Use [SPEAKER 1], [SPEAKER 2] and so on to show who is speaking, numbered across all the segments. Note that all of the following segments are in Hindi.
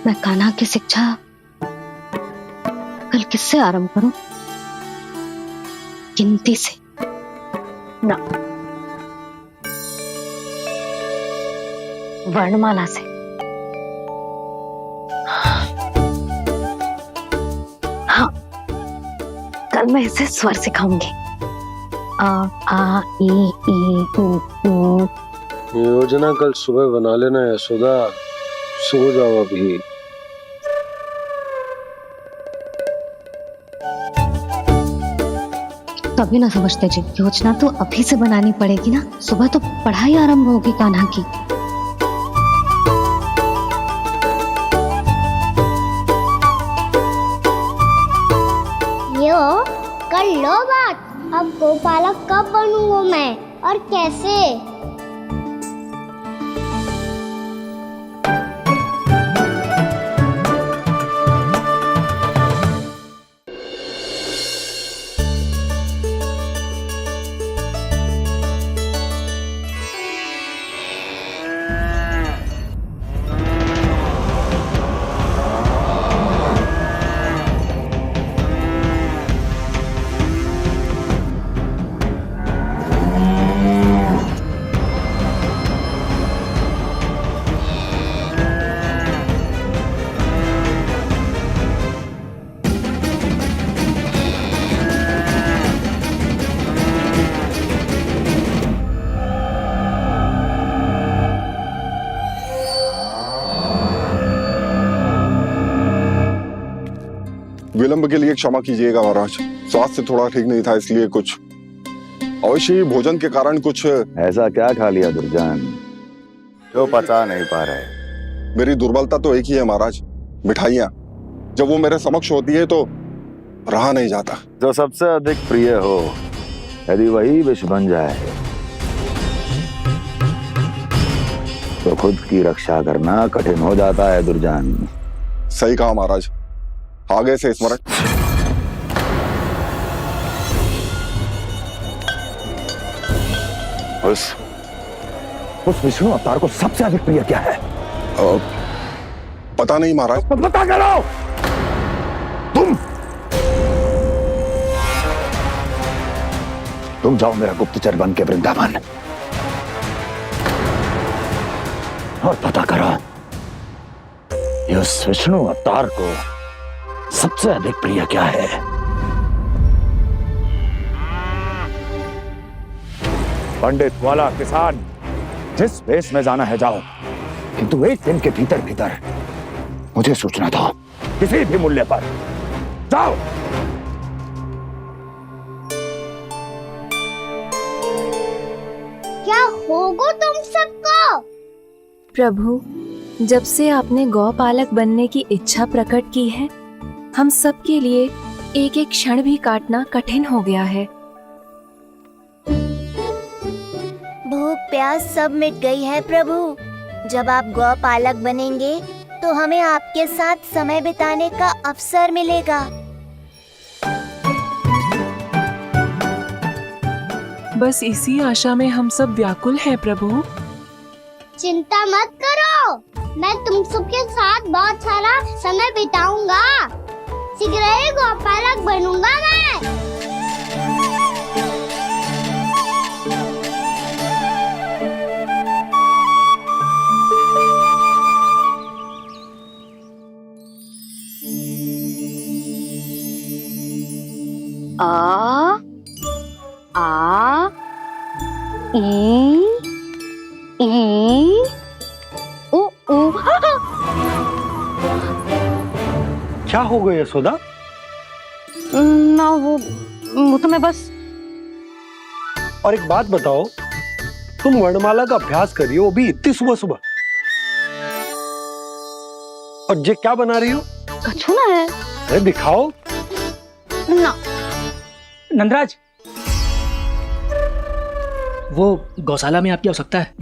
[SPEAKER 1] मैं कान्हा की शिक्षा कल किससे आरंभ करूं? गिनती से ना, वर्णमाला से। हाँ, कल मैं इसे स्वर सिखाऊंगी। आ आ ई ऊ ऊ।
[SPEAKER 2] योजना कल सुबह बना लेना यशोदा, सो जाओ अभी।
[SPEAKER 1] तभी ना समझते जी, योजना तो अभी से बनानी पड़ेगी ना। सुबह तो पढ़ाई आरंभ होगी कान्हा की।
[SPEAKER 3] यो कर लो बात। अब गोपालक कब बनूंगा मैं और कैसे?
[SPEAKER 4] विलंब के लिए क्षमा कीजिएगा महाराज, स्वास्थ्य थोड़ा ठीक नहीं था, इसलिए कुछ अवश्य भोजन के कारण कुछ।
[SPEAKER 5] ऐसा क्या खा लिया दुर्जन जो पचा नहीं पा रहे?
[SPEAKER 4] मेरी दुर्बलता तो एक ही है महाराज, मिठाइयाँ। जब वो मेरे समक्ष होती है तो रहा नहीं जाता।
[SPEAKER 5] जो सबसे अधिक प्रिय हो, यदि वही विष बन जाए तो खुद की रक्षा करना कठिन हो जाता है दुर्जन।
[SPEAKER 4] सही कहा महाराज, आगे से स्मरण।
[SPEAKER 5] उस विष्णु अवतार को सबसे अधिक प्रिय क्या है?
[SPEAKER 4] पता नहीं महाराज।
[SPEAKER 5] पता करो। तुम जाओ मेरा गुप्तचर बन के वृंदावन और पता करो इस विष्णु अवतार को सबसे अधिक प्रिय क्या है। पंडित वाला किसान, जिस वेश में जाना है जाओ, किंतु एक दिन के भीतर भीतर मुझे सूचना दो, किसी भी मूल्य पर। जाओ।
[SPEAKER 3] क्या होगा तुम सबको?
[SPEAKER 6] प्रभु, जब से आपने गौपालक बनने की इच्छा प्रकट की है, हम सब के लिए एक एक क्षण भी काटना कठिन हो गया है।
[SPEAKER 7] भूख प्यास सब मिट गई है प्रभु। जब आप गौपालक बनेंगे तो हमें आपके साथ समय बिताने का अवसर मिलेगा।
[SPEAKER 8] बस इसी आशा में हम सब व्याकुल हैं प्रभु।
[SPEAKER 3] चिंता मत करो, मैं तुम सबके साथ बहुत सारा समय बिताऊंगा। शीघ्र ही गोपालक बनूंगा मैं।
[SPEAKER 1] आ आ ई ऊ ऊ।
[SPEAKER 2] क्या हो गया यशोदा?
[SPEAKER 1] ना वो तो मैं बस।
[SPEAKER 2] और एक बात बताओ, तुम वर्णमाला का अभ्यास कर रही हो, अभी इतनी सुबह सुबह, और ये क्या बना रही हो?
[SPEAKER 1] कछुआ है।
[SPEAKER 2] अरे दिखाओ
[SPEAKER 1] ना।
[SPEAKER 9] नंदराज, वो गौशाला में आपकी आवश्यकता है।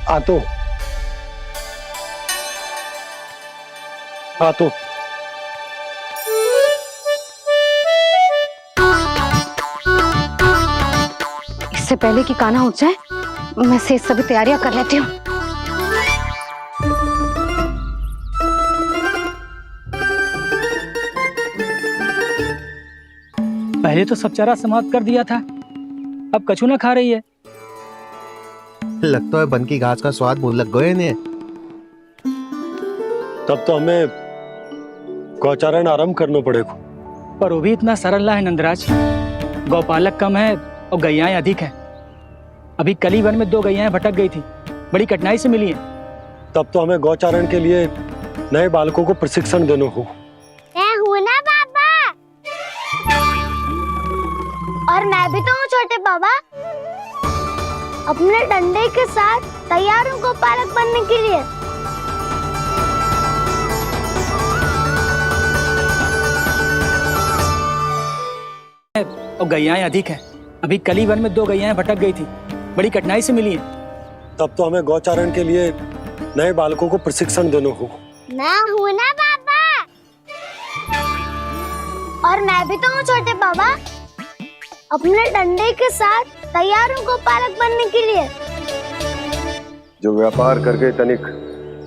[SPEAKER 2] आ तो
[SPEAKER 1] इससे पहले कि कान्हा उठ जाए, मैं से सभी तैयारियां कर लेती हूँ।
[SPEAKER 9] पहले तो सब चारा समाप्त कर दिया था, अब कछु ना खा रही है।
[SPEAKER 10] लगता है बन की घास का स्वाद भूल लग गए इन्हें।
[SPEAKER 2] तब तो हमें गौचारण आरंभ करना पड़ेगा।
[SPEAKER 9] पर वो भी इतना सरल ना है नंदराज। गौपालक कम है और गैयाएं अधिक है। अभी कल ही वन में 2 गैयाएं भटक गई थी, बड़ी कठिनाई से मिली हैं।
[SPEAKER 2] तब तो हमें गौचारण के लिए नए बालकों को प्रशिक्षण देना हो।
[SPEAKER 3] मैं हूँ ना बाबा, और मैं भी तो हूँ छोटे बाबा। अपने डंडे के साथ तैयार हूँ गोपालक बनने के लिए।
[SPEAKER 9] और गैयाएं अधिक है। अभी कल ही वन में 2 गैयाएं भटक गई थी, बड़ी कठिनाई से मिली हैं।
[SPEAKER 2] तब तो हमें गौचारण के लिए नए बालकों को प्रशिक्षण देना हो।
[SPEAKER 3] मैं हूँ ना बाबा, और मैं भी तो हूँ छोटे बाबा। अपने डंडे के साथ तैयार हूँ गोपालक बनने के लिए।
[SPEAKER 11] जो व्यापार करके तनिक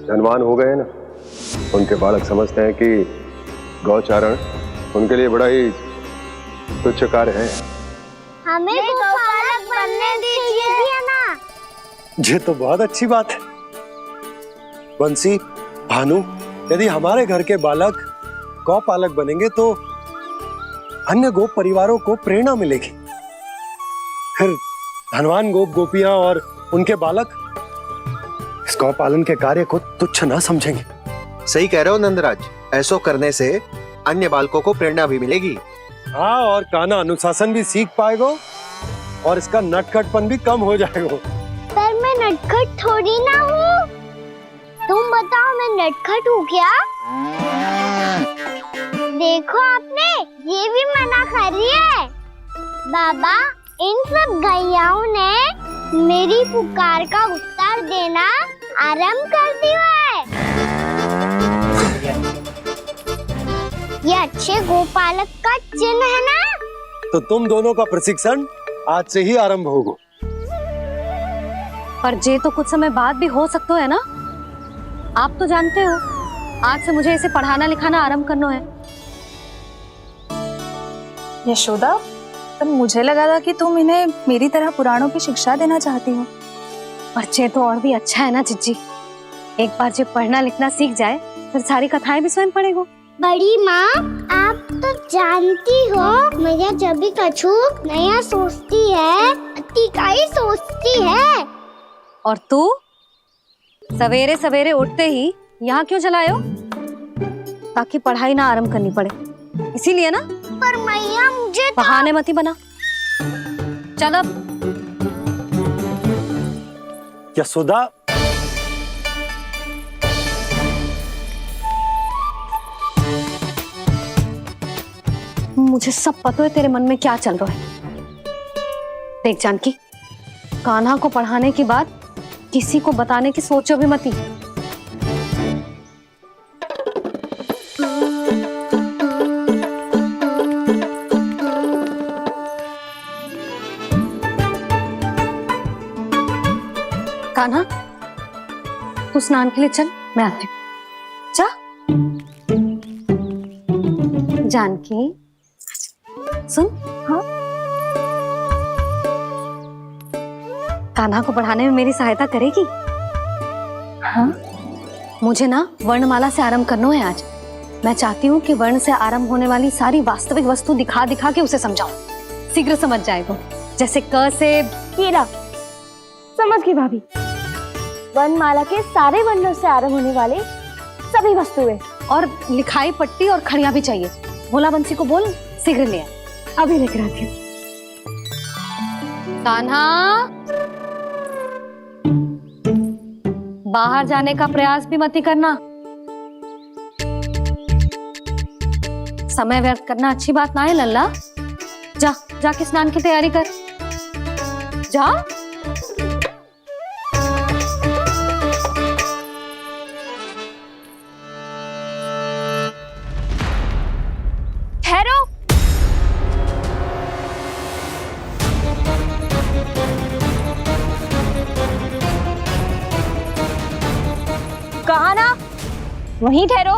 [SPEAKER 11] धनवान हो गए ना, उनके बालक समझते हैं कि गौचारण उनके लिए बड़ा ही तुच्छ कार्य है।
[SPEAKER 3] हमें गोपालक बनने दीजिए ना।
[SPEAKER 2] ये तो बहुत अच्छी बात है। बंसी, भानु, यदि हमारे घर के बालक गौपालक बनेंगे तो अन्य गोप परिवारों को प्रेरणा मिलेगी। फिर धनवान गोप गोपियां और उनके बालक इस गौपालन के कार्य को तुच्छ ना समझेंगे।
[SPEAKER 10] सही कह रहे हो नंदराज, ऐसा करने से अन्य बालकों को प्रेरणा भी मिलेगी।
[SPEAKER 2] हाँ, और कान्हा अनुशासन भी सीख पाएगा और इसका नटखटपन भी कम हो जाएगा।
[SPEAKER 3] पर मैं नटखट थोड़ी ना हूँ। तुम बताओ मैं नटखट हूँ क्या? देखो आपने ये भी मना कर रही है। बाबा, इन सब गैयाओं ने मेरी पुकार का उत्तर देना आरंभ कर दिया है। ये अच्छे गोपालक का चिन्ह है ना?
[SPEAKER 2] तो तुम दोनों का प्रशिक्षण आज से ही आरंभ होगा।
[SPEAKER 1] पर जे तो कुछ समय बाद भी हो सकता है ना। आप तो जानते हो, आज से मुझे इसे पढ़ाना लिखाना आरंभ करना है।
[SPEAKER 12] यशोदा, पर मुझे लगा था कि तुम इन्हें मेरी तरह पुराणों की शिक्षा देना चाहती हो।
[SPEAKER 1] पर जे तो और भी अच्छा है ना जिज्जी। एक बार जब पढ़ना लिखना सीख जाए फिर सारी कथाएं भी स्वयं पढ़ेगा।
[SPEAKER 3] बड़ी माँ, आप तो जानती हो मैया जब भी कछु नया सोचती है, अतिका ही सोचती है।
[SPEAKER 1] और तू सवेरे सवेरे उठते ही यहाँ क्यों चलाए हो? ताकि पढ़ाई ना आरंभ करनी पड़े, इसीलिए ना।
[SPEAKER 3] पर मैया मुझे
[SPEAKER 1] बहाने मत ही बना। चल अब।
[SPEAKER 2] यशोदा,
[SPEAKER 1] मुझे सब पता है तेरे मन में क्या चल रहा है। देख जानकी, कान्हा को पढ़ाने की बात किसी को बताने की सोचो भी मत ही। कान्हा, तू स्नान के लिए चल, मैं आती हूँ। जा। जानकी, सुन। हाँ, कान्हा को पढ़ाने में मेरी सहायता करेगी? हाँ, मुझे ना वर्णमाला से आरंभ करना है आज। मैं चाहती हूँ कि वर्ण से आरंभ होने वाली सारी वास्तविक वस्तु दिखा दिखा के उसे समझाऊं। शीघ्र समझ जाएगा। जैसे क से
[SPEAKER 3] कीड़ा। समझ गई भाभी। वर्णमाला के सारे वर्णों से आरंभ होने वाले सभी वस्तुएं।
[SPEAKER 1] और लिखाई पट्टी और खड़िया भी चाहिए। भोला बंसी को बोल शीघ्र ले आए।
[SPEAKER 3] अभी लेकर आती हूँ।
[SPEAKER 1] कान्हा, बाहर जाने का प्रयास भी मत ही करना। समय व्यर्थ करना अच्छी बात ना है लल्ला। जा, जाके स्नान की तैयारी कर। जा।
[SPEAKER 12] ठहरो। कहा ना, वहीं ठहरो।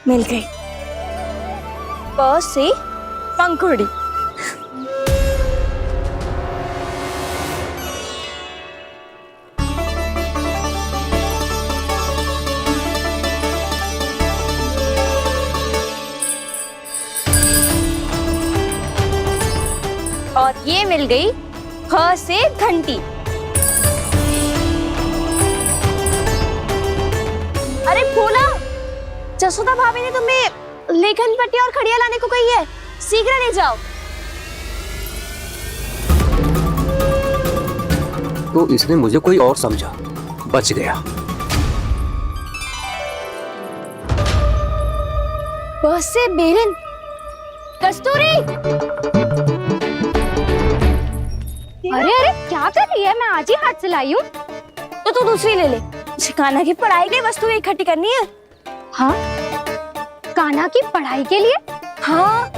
[SPEAKER 7] मिल गई। प से पंखुड़ी। और ये मिल गई ह से घंटी। अरे भोला, जसोदा भाभी ने तुम्हें लेखन पट्टी और खड़िया लाने को कही है, शीघ्र ले जाओ।
[SPEAKER 13] तो इसने मुझे कोई और समझा, बच गया।
[SPEAKER 7] बस से बेरन। कस्तूरी, अरे अरे क्या कर रही है? मैं आज ही हाथ से लाई हूँ। तो तू दूसरी ले ले। कान्हा की पढ़ाई के लिए वस्तुएं इकट्ठी करनी है।
[SPEAKER 1] हाँ, कान्हा की पढ़ाई के लिए?
[SPEAKER 7] हाँ,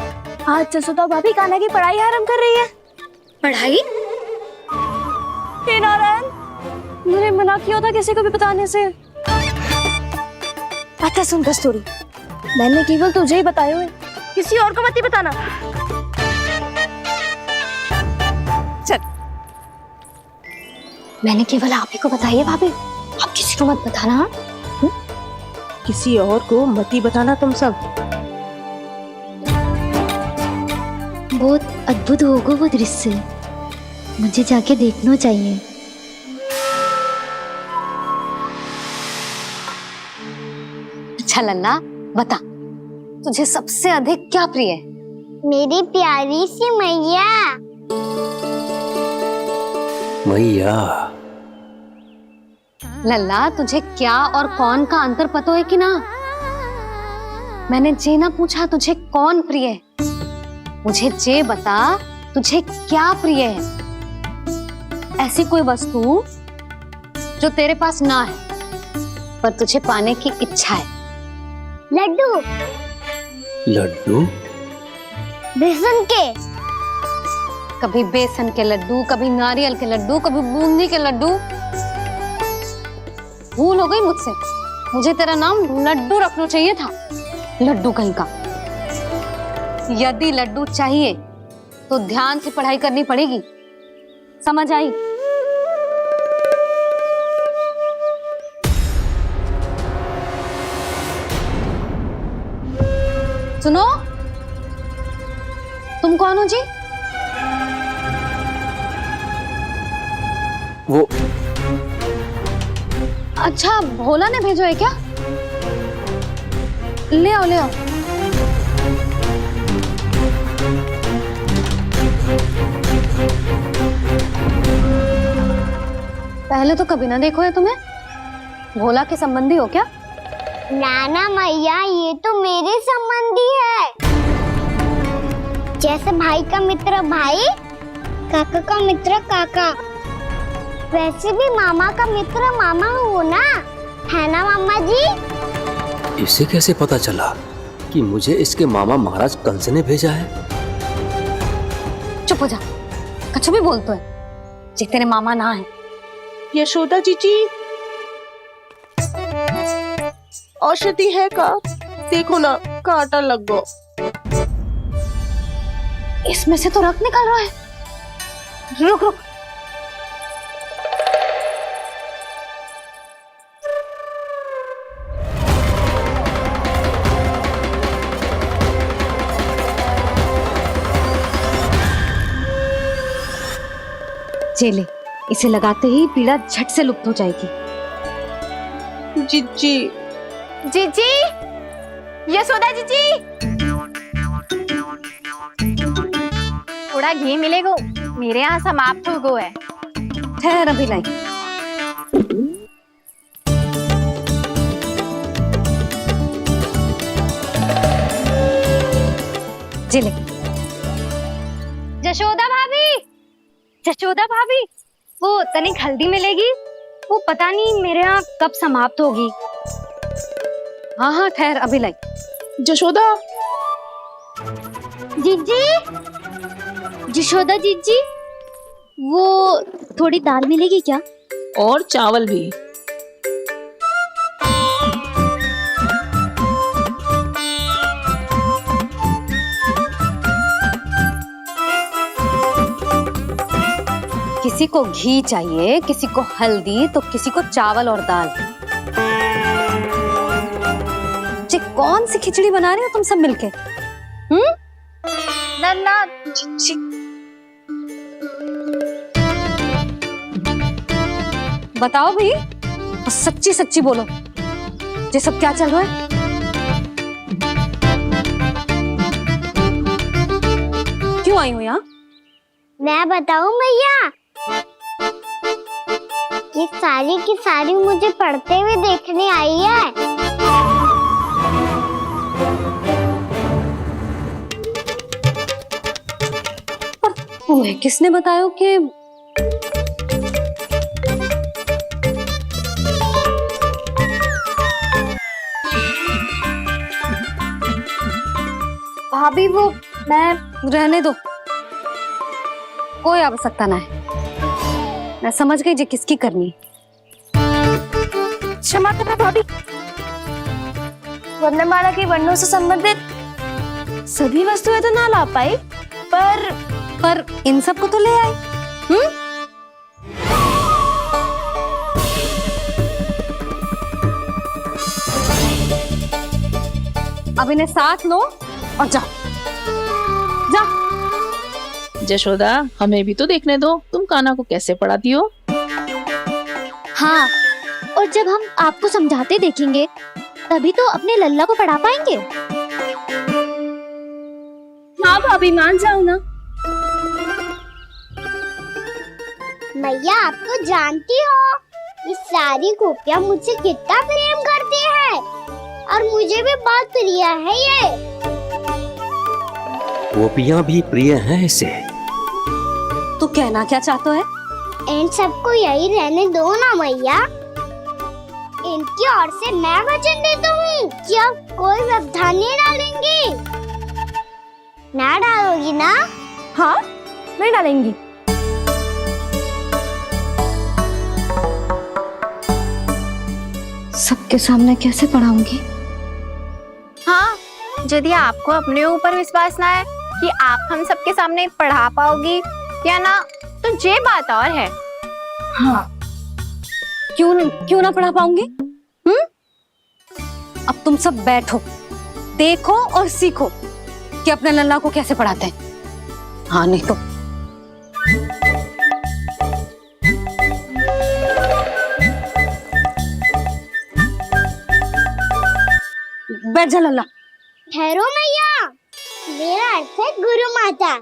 [SPEAKER 7] आज जसोदा भाभी कान्हा की पढ़ाई आरंभ कर रही है।
[SPEAKER 1] पढ़ाई?
[SPEAKER 7] हे नारायण, मैंने मना किया था किसी को भी बताने से। अच्छा सुन कस्तूरी, मैंने केवल तुझे ही बताए हुए, किसी और को मत ही बताना। चल।
[SPEAKER 1] मैंने केवल आप ही को बताई है भाभी, आप किसी को मत बताना। हाँ?
[SPEAKER 12] किसी और को मत ही बताना तुम सब।
[SPEAKER 3] बहुत अद्भुत होगा वो दृश्य, मुझे जाके देखना चाहिए।
[SPEAKER 1] अच्छा लल्ला, बता तुझे सबसे अधिक क्या प्रिय है?
[SPEAKER 3] मेरी प्यारी सी मैया।
[SPEAKER 13] मैया।
[SPEAKER 1] लल्ला, तुझे क्या और कौन का अंतर पता है कि ना? मैंने जे ना पूछा तुझे कौन प्रिय है, मुझे जे बता तुझे क्या प्रिय है। ऐसी कोई वस्तु जो तेरे पास ना है पर तुझे पाने की इच्छा है।
[SPEAKER 3] लड्डू।
[SPEAKER 13] लड्डू?
[SPEAKER 3] बेसन के।
[SPEAKER 1] कभी बेसन के लड्डू, कभी नारियल के लड्डू, कभी बूंदी के लड्डू। भूल हो गई मुझसे, मुझे तेरा नाम लड्डू रखना चाहिए था। लड्डू कहीं का। यदि लड्डू चाहिए तो ध्यान से पढ़ाई करनी पड़ेगी, समझ आई? सुनो, तुम कौन हो जी?
[SPEAKER 13] वो
[SPEAKER 1] अच्छा, भोला ने भेजो है क्या? ले आओ ले आओ। पहले तो कभी ना देखो है तुम्हें। भोला के संबंधी हो क्या?
[SPEAKER 3] नाना मैया, ये तो मेरे संबंधी है। जैसे भाई का मित्र भाई, काका का मित्र काका, वैसे भी मामा का मित्र मामा हो ना, है ना मामा जी?
[SPEAKER 13] इसे कैसे पता चला कि मुझे इसके मामा महाराज कंस ने भेजा है?
[SPEAKER 1] चुप हो जा, कछु भी बोलते है जे तेरे मामा ना है।
[SPEAKER 12] यशोदा जीजी, औषधि है का? देखो ना, कांटा लग गो।
[SPEAKER 1] इसमें से तो रक्त निकल रहा है। रुक रुक। चले, इसे लगाते ही पीड़ा झट से लुप्त हो जाएगी।
[SPEAKER 12] जीजी,
[SPEAKER 7] जीजी, यशोदा जीजी, थोड़ा घी मिलेगा, मेरे यहाँ समाप्त हो गो है।
[SPEAKER 1] ठहर, अभी लाई। जिले।
[SPEAKER 3] जशोदा भाभी, जशोदा भाभी, वो तनिक हल्दी मिलेगी? वो पता नहीं मेरे यहाँ कब समाप्त होगी।
[SPEAKER 1] हाँ हाँ ठहर, अभी लाई।
[SPEAKER 12] जशोदा।
[SPEAKER 3] जीजी, जशोदा जीजी, वो थोड़ी दाल मिलेगी क्या?
[SPEAKER 12] और चावल भी।
[SPEAKER 1] किसी को घी चाहिए, किसी को हल्दी, तो किसी को चावल और दाल। ये कौन सी खिचड़ी बना रहे हो तुम सब मिलके?
[SPEAKER 12] नन्ना
[SPEAKER 1] बताओ भाई, और सच्ची सच्ची बोलो, ये सब क्या चल रहा है? क्यों आई हो यहाँ?
[SPEAKER 3] मैं बताऊं भैया, ये सारी की सारी मुझे पढ़ते हुए देखने आई है।
[SPEAKER 1] पर तुम्हें किसने बताया कि भाभी? वो मैं रहने दो, कोई आवश्यकता ना है। मैं समझ गई जे किसकी करनी।
[SPEAKER 12] क्षमा करना भाभी, वर्णमाला के वर्णों से संबंधित सभी वस्तुएं तो ना ला पाई, पर
[SPEAKER 1] इन सब को तो ले आई। अब इन्हें साथ लो और जाओ। जा।
[SPEAKER 8] जशोदा, हमें भी तो देखने दो, तुम कान्हा को कैसे पढ़ाती हो।
[SPEAKER 3] हाँ, और जब हम आपको समझाते देखेंगे तभी तो अपने लल्ला को पढ़ा पाएंगे।
[SPEAKER 12] हाँ भाभी, मान जाओ ना।
[SPEAKER 3] मैया, आप तो जानती हो ये सारी गोपियां मुझसे कितना प्रेम करती है, और मुझे भी बहुत प्रिय है ये।
[SPEAKER 13] गोपियां भी प्रिय हैं इसे।
[SPEAKER 1] तू कहना क्या चाहता है?
[SPEAKER 3] इन सबको यही रहने दो ना मैया। इनकी ओर से मैं वचन देता हूँ कि अब कोई व्यवधान नहीं डालेंगी। ना डालोगी ना?
[SPEAKER 1] हाँ, मैं डालेंगी। सबके सामने कैसे पढ़ाऊंगी?
[SPEAKER 12] हाँ, यदि आपको अपने ऊपर विश्वास ना है कि आप हम सबके सामने पढ़ा पाओगी या ना, तो ये बात और है।
[SPEAKER 1] हाँ, क्यों ना पढ़ा पाऊंगी? अब तुम सब बैठो, देखो और सीखो कि अपने लल्ला को कैसे पढ़ाते हैं। हाँ, नहीं तो बैठ जा लल्ला।
[SPEAKER 3] ठहरो मैया, मेरा अर्थ है गुरु माता।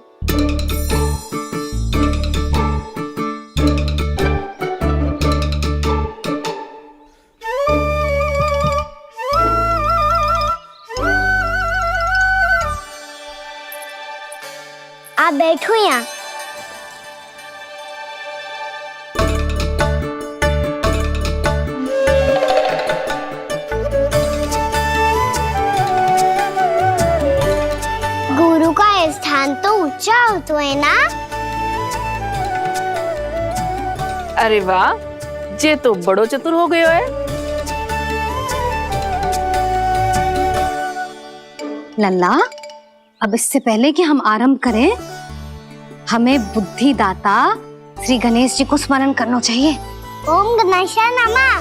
[SPEAKER 3] आप बैठो यहाँ। गुरु का स्थान तो ऊंचा होता है ना?
[SPEAKER 8] अरे वाह, जे तो बड़ो चतुर हो गयो है।
[SPEAKER 1] लल्ला, अब इससे पहले कि हम आरंभ करें, हमें बुद्धिदाता श्री गणेश जी को स्मरण करना चाहिए।
[SPEAKER 3] ओम गणेशाय नमः।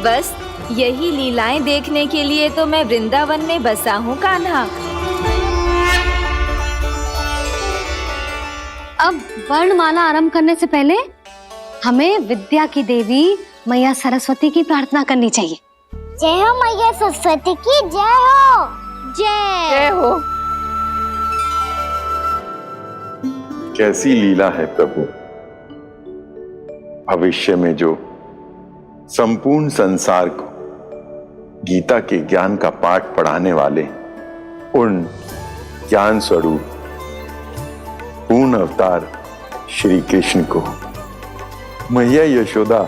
[SPEAKER 6] बस यही लीलाएं देखने के लिए तो मैं वृंदावन में बसा हूँ कान्हा।
[SPEAKER 1] अब वर्णमाला आरंभ करने से पहले हमें विद्या की देवी मैया सरस्वती की प्रार्थना करनी चाहिए।
[SPEAKER 3] जय हो मैया सरस्वती की जय हो।
[SPEAKER 8] जय हो।
[SPEAKER 4] कैसी लीला है प्रभु, भविष्य में जो संपूर्ण संसार को गीता के ज्ञान का पाठ पढ़ाने वाले उन ज्ञान स्वरूप पूर्ण अवतार श्री कृष्ण को मैया यशोदा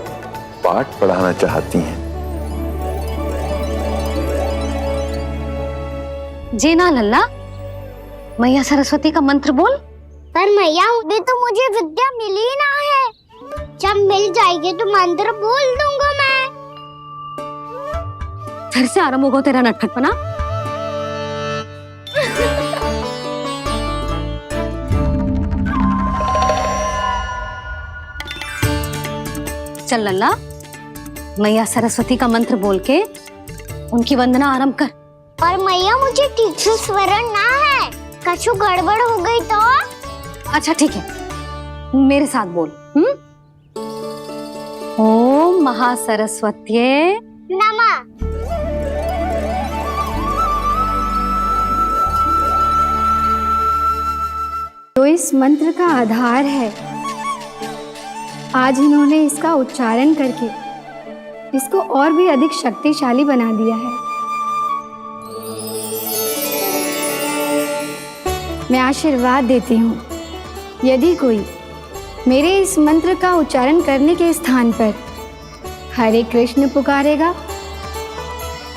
[SPEAKER 4] पाठ पढ़ाना चाहती हैं।
[SPEAKER 1] जी ना लल्ला, मैया सरस्वती का मंत्र बोल।
[SPEAKER 3] पर मैया, अभी तो मुझे विद्या मिली ना है। जब मिल जाएगी तो मंत्र बोल दूंगा मैं।
[SPEAKER 1] फिर से आरंभ होगा तेरा नटखटपना। चल लल्ला, मैया सरस्वती का मंत्र बोल के उनकी वंदना आरंभ कर।
[SPEAKER 3] और मैया मुझे ठीक से स्मरण ना है, कछु गड़बड़ हो गई तो?
[SPEAKER 1] अच्छा ठीक है, मेरे साथ बोल। ओम महासरस्वत्ये
[SPEAKER 3] नमः।
[SPEAKER 14] तो इस मंत्र का आधार है। आज इन्होंने इसका उच्चारण करके इसको और भी अधिक शक्तिशाली बना दिया है। मैं आशीर्वाद देती हूँ, यदि कोई मेरे इस मंत्र का उच्चारण करने के स्थान पर हरे कृष्ण पुकारेगा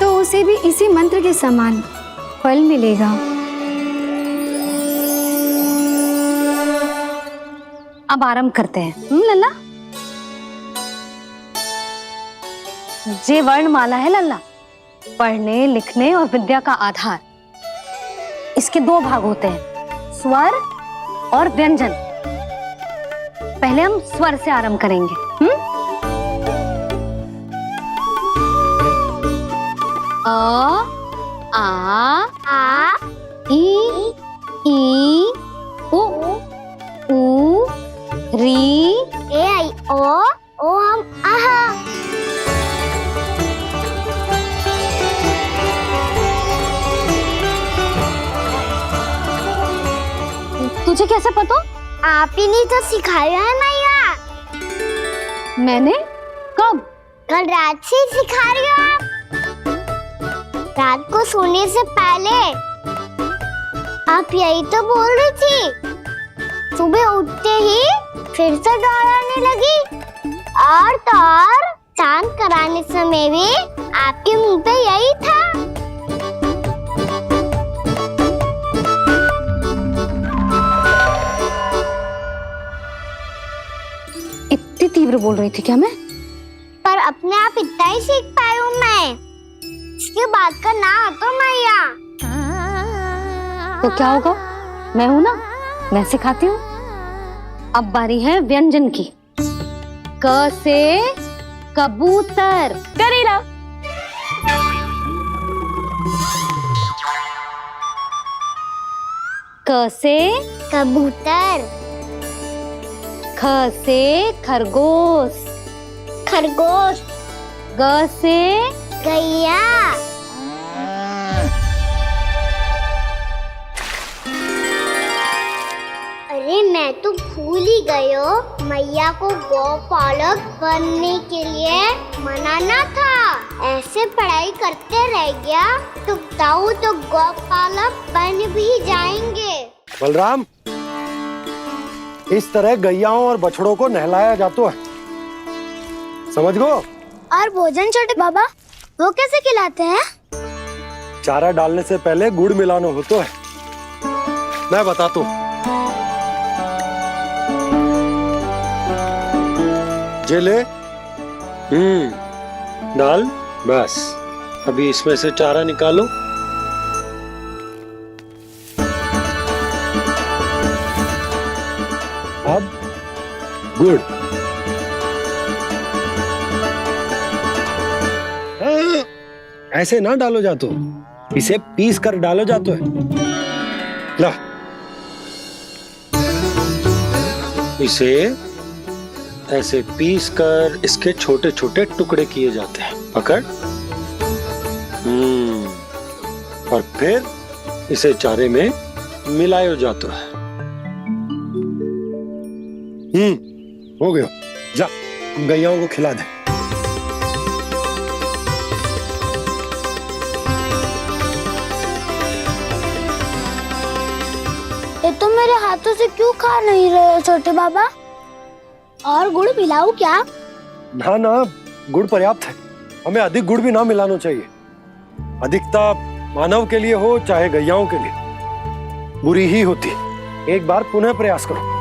[SPEAKER 14] तो उसे भी इसी मंत्र के समान फल मिलेगा।
[SPEAKER 1] अब आरंभ करते हैं। लल्ला, जे वर्णमाला है लल्ला, पढ़ने लिखने और विद्या का आधार। इसके दो भाग होते हैं, स्वर और व्यंजन। पहले हम स्वर से आरंभ करेंगे। अ, आ, ई, उ, री,
[SPEAKER 3] ए आई ओ हम आहा।
[SPEAKER 1] तुझे कैसे पता?
[SPEAKER 3] आप ही नहीं तो सिखाया है मैया।
[SPEAKER 1] मैंने? कब?
[SPEAKER 3] कल रात से सिखा रही हो आप। रात को सोने से पहले आप यही तो बोल रही थी। सुबह उठते ही फिर से दोहराने लगी, और तो और चांद कराने समय भी आपके मुंह पे यही था।
[SPEAKER 1] इतनी तीव्र बोल रही थी क्या मैं?
[SPEAKER 3] पर अपने आप इतना ही सीख पाई हूँ मैं। इसके बाद का ना तो मैया।
[SPEAKER 1] तो क्या होगा? मैं हूं ना, मैं सिखाती हूँ। अब बारी है व्यंजन की। क से कबूतर।
[SPEAKER 12] करेला।
[SPEAKER 1] क से
[SPEAKER 3] कबूतर।
[SPEAKER 1] ख से खरगोश।
[SPEAKER 3] खरगोश।
[SPEAKER 1] ग से
[SPEAKER 3] गैया। अरे मैं तो भूल ही गई हो, मैया को गौपालक बनने के लिए मनाना था। ऐसे पढ़ाई करते रह गया तो ताऊ तो गौपालक बन भी जाएंगे।
[SPEAKER 2] बलराम, इस तरह गैयाओं और बछड़ों को नहलाया जाता है, समझ गो?
[SPEAKER 3] और भोजन छोटे बाबा, वो कैसे खिलाते हैं?
[SPEAKER 2] चारा डालने से पहले गुड़ मिलाना होता है। मैं बताता हूँ। जे ले, डाल, बस। अभी इसमें से चारा निकालो। अब गुड़। ऐसे ना डालो जातो, इसे पीस कर डालो जातो है। ला, इसे ऐसे पीस कर इसके छोटे छोटे टुकड़े किए जाते हैं। पकड़। और फिर इसे चारे में मिलाया जाता है। हो गया। जा, गैयाओं को खिला दे।
[SPEAKER 3] ये तो मेरे हाथों से क्यों खा नहीं रहे हो छोटे बाबा? और गुड़ मिलाऊं क्या?
[SPEAKER 2] ना ना, गुड़ पर्याप्त है। हमें अधिक गुड़ भी ना मिलाना चाहिए। अधिकता मानव के लिए हो चाहे गैयाओं के लिए बुरी ही होती। एक बार पुनः प्रयास करो।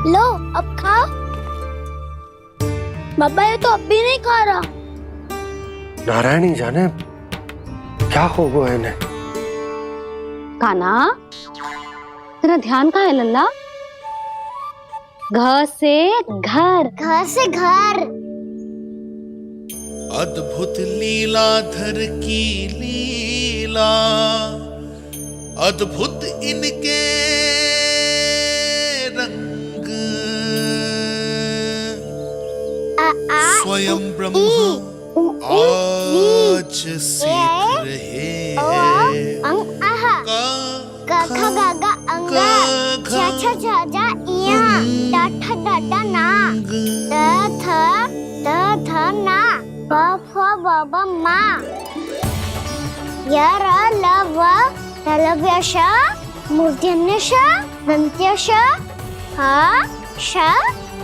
[SPEAKER 3] लो, अब खाओ। बाबा ये तो अब भी नहीं खा रहा।
[SPEAKER 2] नारायणी जाने क्या हो गया इन्हें।
[SPEAKER 1] कान्हा, तेरा ध्यान कहाँ है लल्ला? घर से घर,
[SPEAKER 3] घर से घर।
[SPEAKER 15] अद्भुत लीलाधर की लीला, अद्भुत इनके रंग, स्वयं ब्रह्म आज सीख रहे हैं।
[SPEAKER 3] क ख ग घ अंग, छ छ छ ज इया, ट ठ ड ड ना, द थ ना, ब फ ब ब मा, य र ल व तलव्य श, मूर्धन्य श, दन्त्य श, ह श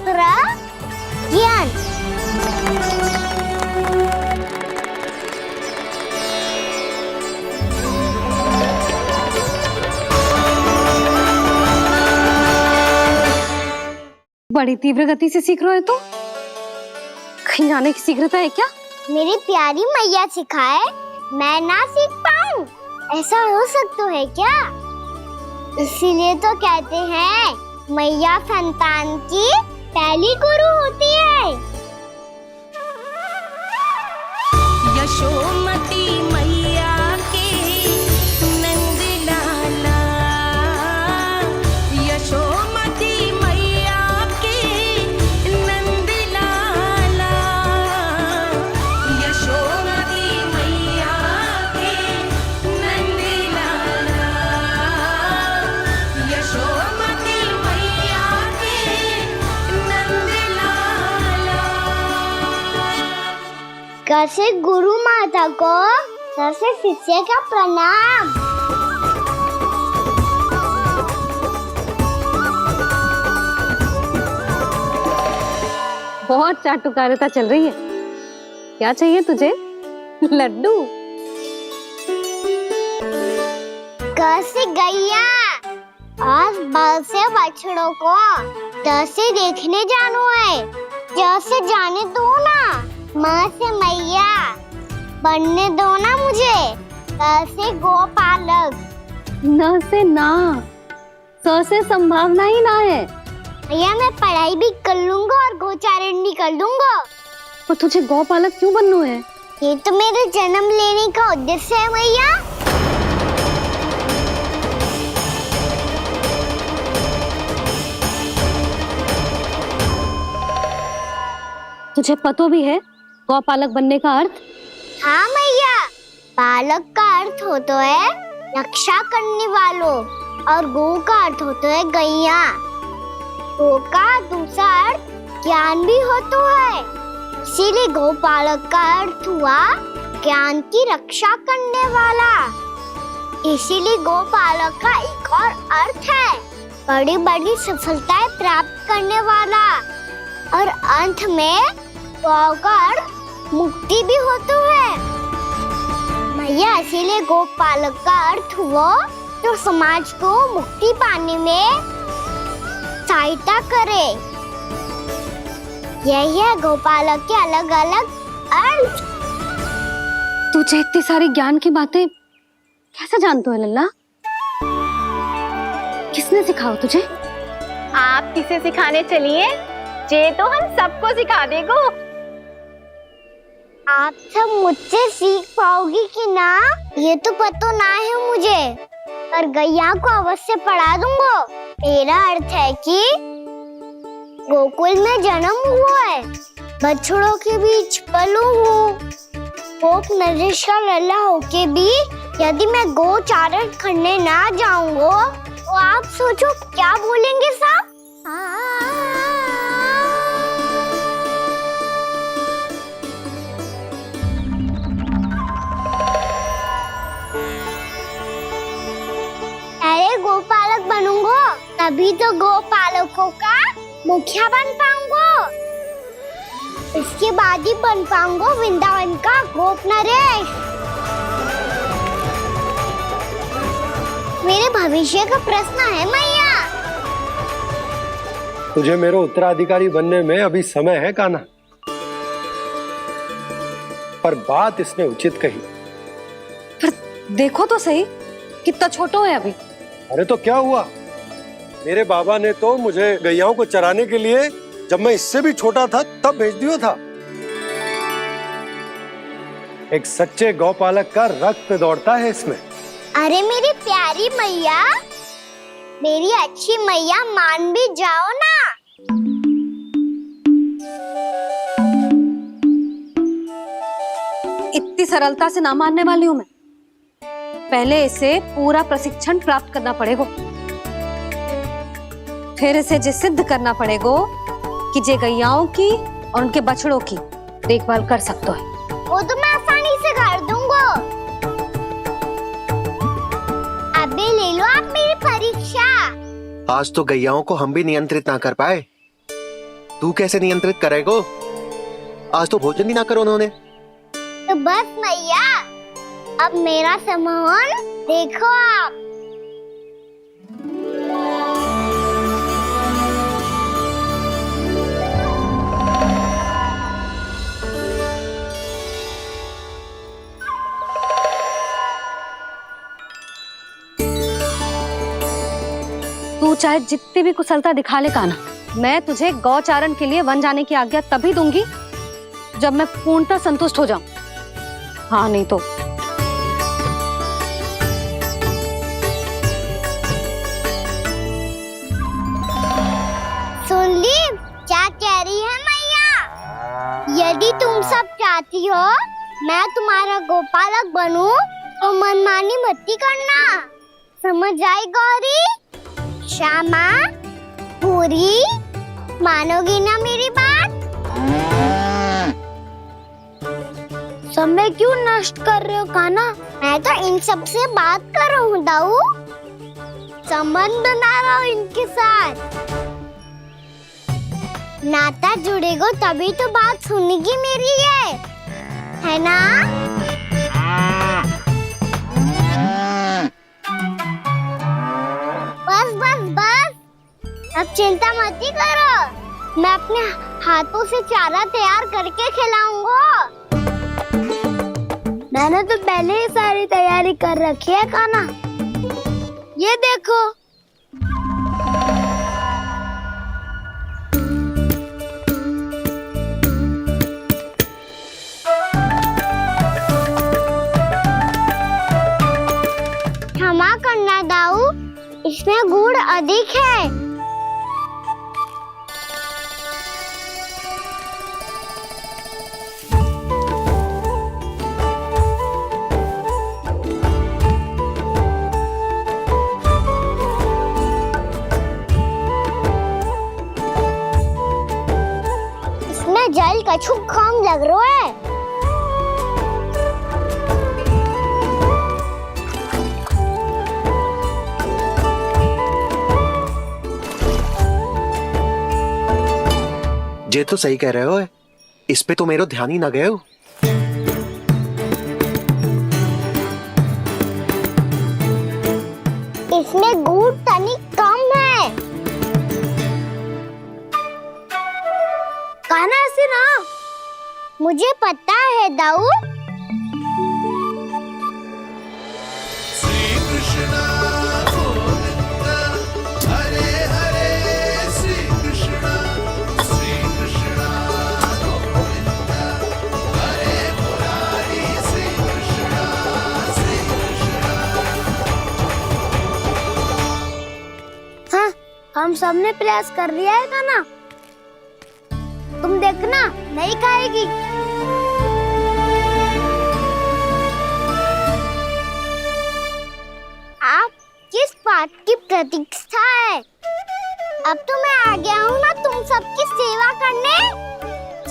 [SPEAKER 3] र ज्ञान।
[SPEAKER 1] बड़ी तीव्र गति से सीख रहे हो तो कहीं जाने की शीघ्रता है क्या?
[SPEAKER 3] मेरी प्यारी मैया सिखाए, मैं ना सीख पाऊं, ऐसा हो सकता है क्या? इसीलिए तो कहते हैं मैया संतान की पहली गुरु होती है।
[SPEAKER 16] यशोमती मैया के नंद लाला, यशोमती मैया के नंद लाला, यशोमती मैया के नंद लाला, यशोमती मैया के नंद लाला।
[SPEAKER 3] कैसे गुरु माता को सबसे शिष्य का प्रणाम।
[SPEAKER 1] बहुत चाटुकारिता चल रही है। क्या चाहिए तुझे? लड्डू?
[SPEAKER 3] कैसे गैया आज बाल से बछड़ों को कैसे देखने जानो है, जैसे जाने दो ना, माँ से मैया बनने दो ना मुझे, कैसे गोपालक।
[SPEAKER 1] न से ना, स से संभावना ही ना है।
[SPEAKER 3] भैया मैं पढ़ाई भी कर लूंगा और गोचारण भी कर लूंगा।
[SPEAKER 1] तो तुझे गौपालक क्यों बनना है?
[SPEAKER 3] ये तो मेरे जन्म लेने का उद्देश्य है भैया।
[SPEAKER 1] तुझे पतो भी है गौपालक बनने का अर्थ?
[SPEAKER 3] हाँ मैया, पालक का अर्थ होता है रक्षा करने वालों और गौ का अर्थ होता है गैया। गौ का दूसरा अर्थ ज्ञान भी होता है, इसीलिए गौपालक का अर्थ हुआ ज्ञान की रक्षा करने वाला। इसीलिए गौपालक का एक और अर्थ है बड़ी बड़ी सफलताएं प्राप्त करने वाला, और अंत में गौ का अर्थ मुक्ति भी होता है। भैया इसीलिए गोपालक का अर्थ हुआ जो समाज को मुक्ति पाने में सहायता करे। यही है गोपालक के अलग अलग अर्थ।
[SPEAKER 1] तुझे इतनी सारी ज्ञान की बातें कैसे जानते हो लल्ला? किसने सिखाओ तुझे?
[SPEAKER 12] आप किसे सिखाने चलिए, जे तो हम सबको सिखा देगो।
[SPEAKER 3] आप सब मुझसे सीख पाओगी कि ना ये तो पता ना है मुझे, पर गैया को अवश्य पढ़ा दूंगा। मेरा अर्थ है कि गोकुल में जन्म हुआ है, बछड़ों के बीच पलू हूँ, गोप नरेश का लल्ला होके भी यदि मैं गोचारण करने ना जाऊंगा तो आप सोचो क्या बोलेंगे साहब? अरे गोपालक बनूंगा तभी तो गोपालकों का मुखिया बन पाऊंगा, इसके बाद ही बन पाऊंगा वृंदावन का गोप नरेश। मेरे भविष्य का प्रश्न है मैया।
[SPEAKER 2] तुझे मेरे उत्तराधिकारी बनने में अभी समय है कान्हा। पर बात इसने उचित कही।
[SPEAKER 1] पर देखो तो सही, कितना छोटो है अभी।
[SPEAKER 2] अरे तो क्या हुआ, मेरे बाबा ने तो मुझे गैयाओं को चराने के लिए जब मैं इससे भी छोटा था तब भेज दिया था। एक सच्चे गौपालक का रक्त दौड़ता है इसमें।
[SPEAKER 3] अरे मेरी प्यारी मैया, मेरी अच्छी मैया, मान भी जाओ ना।
[SPEAKER 1] इतनी सरलता से ना मानने वाली हूं मैं। पहले इसे पूरा प्रशिक्षण प्राप्त करना पड़ेगा, फिर इसे जे सिद्ध करना पड़ेगा कि जे गैयाओं की और उनके बछड़ों की देखभाल कर सकते है।
[SPEAKER 3] वो तो मैं आसानी से कर दूंगा। अबे ले लो आप मेरी परीक्षा।
[SPEAKER 10] आज तो गैयाओं को हम भी नियंत्रित ना कर पाए, तू कैसे नियंत्रित करेगो? आज तो भोजन ही ना करो उन्होंने।
[SPEAKER 3] तो बस मैया, अब मेरा सम्मान देखो आप।
[SPEAKER 1] तू चाहे जितनी भी कुशलता दिखा ले कान्हा, मैं तुझे गौचारण के लिए वन जाने की आज्ञा तभी दूंगी जब मैं पूर्णतः संतुष्ट हो जाऊं। हाँ नहीं तो
[SPEAKER 3] सुन ली क्या कह रही है मैया? यदि तुम सब चाहती हो मैं तुम्हारा गोपालक बनूं तो मनमानी मत करना, समझ आई गौरी? श्यामा, पूरी, मानोगी ना मेरी बात? समय क्यों नष्ट कर रहे हो कान्हा? मैं तो इन सब से बात कर रहा हूँ दाऊ, संबंध बना रहा हूँ इनके साथ। नाता जुड़ेगा तभी तो बात सुनेगी मेरी है ना? बस बस बस, अब चिंता मत ही करो, मैं अपने हाथों से चारा तैयार करके खिलाऊंगा। मैंने तो पहले ही सारी तैयारी कर रखी है कान्हा, ये देखो। क्षमा करना दाऊ, इसमें गुड़ अधिक है। इसमें जल कछु कम लग रहा है।
[SPEAKER 10] ये तो सही कह रहे हो, इस पे तो मेरो ध्यान ही ना गए हो।
[SPEAKER 3] इसमें गुड़ तनिक कम है। कान्हा ऐसे ना, मुझे पता है दाऊ।
[SPEAKER 15] श्री कृष्ण गोविंद हरे हरे, श्री कृष्ण गोविंद हरे मुरारी, श्री कृष्ण।
[SPEAKER 3] हाँ, हम सबने प्रयास कर लिया है कान्हा, तुम देखना नहीं खाएगी। आप किस बात की प्रतीक्षा है? अब तो मैं आ गया हूँ ना तुम सबकी सेवा करने।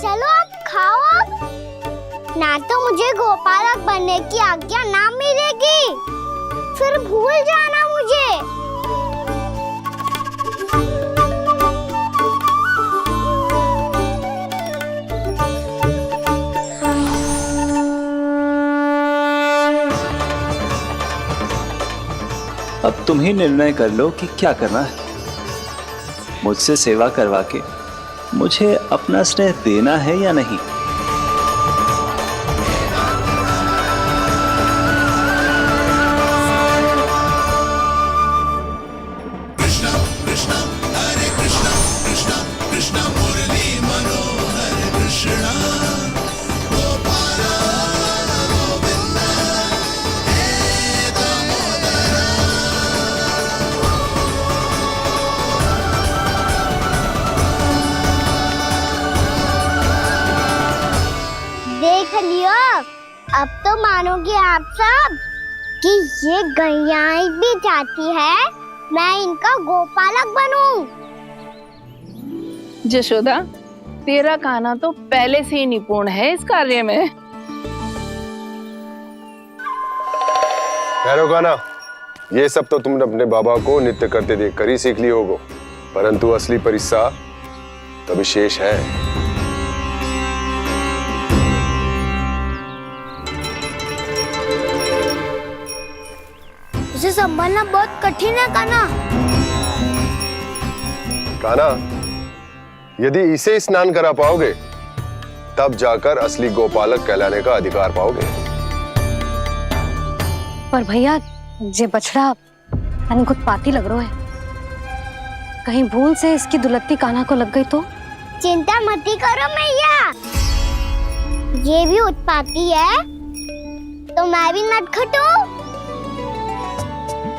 [SPEAKER 3] चलो अब खाओ अब। ना तो मुझे गोपालक बनने की आज्ञा ना मिलेगी, फिर भूल जाना मुझे।
[SPEAKER 13] अब तुम ही निर्णय कर लो कि क्या करना है। मुझसे सेवा करवा के मुझे अपना स्नेह देना है या नहीं।
[SPEAKER 15] कृष्ण मुरली मनोहर कृष्ण गोपाल गोविंद हे दामोदर।
[SPEAKER 3] देख लियो, अब तो मानोगे आप सब कि ये गैयाएं भी चाहती है मैं इनका गोपालक बनूं।
[SPEAKER 8] जशोदा, तेरा कान्हा तो पहले से ही निपुण है इस कार्य में।
[SPEAKER 11] ठहरो कान्हा, ये सब तो तुमने अपने बाबा को नृत्य करते देख कर ही सीख ली होगो, परंतु असली परिस्सा तो विशेष है।
[SPEAKER 3] उसे संभालना बहुत कठिन है कान्हा।
[SPEAKER 11] कान्हा, यदि इसे स्नान करा पाओगे तब जाकर असली गोपालक कहलाने का अधिकार पाओगे।
[SPEAKER 1] पर भैया ये बछड़ा अनकुत उत्पाती लग रहा है, कहीं भूल से इसकी दुलत्ती कान्हा को लग गई तो?
[SPEAKER 3] चिंता मत करो मैया, ये भी उत्पाती है तो मैं भी नटखट हूँ।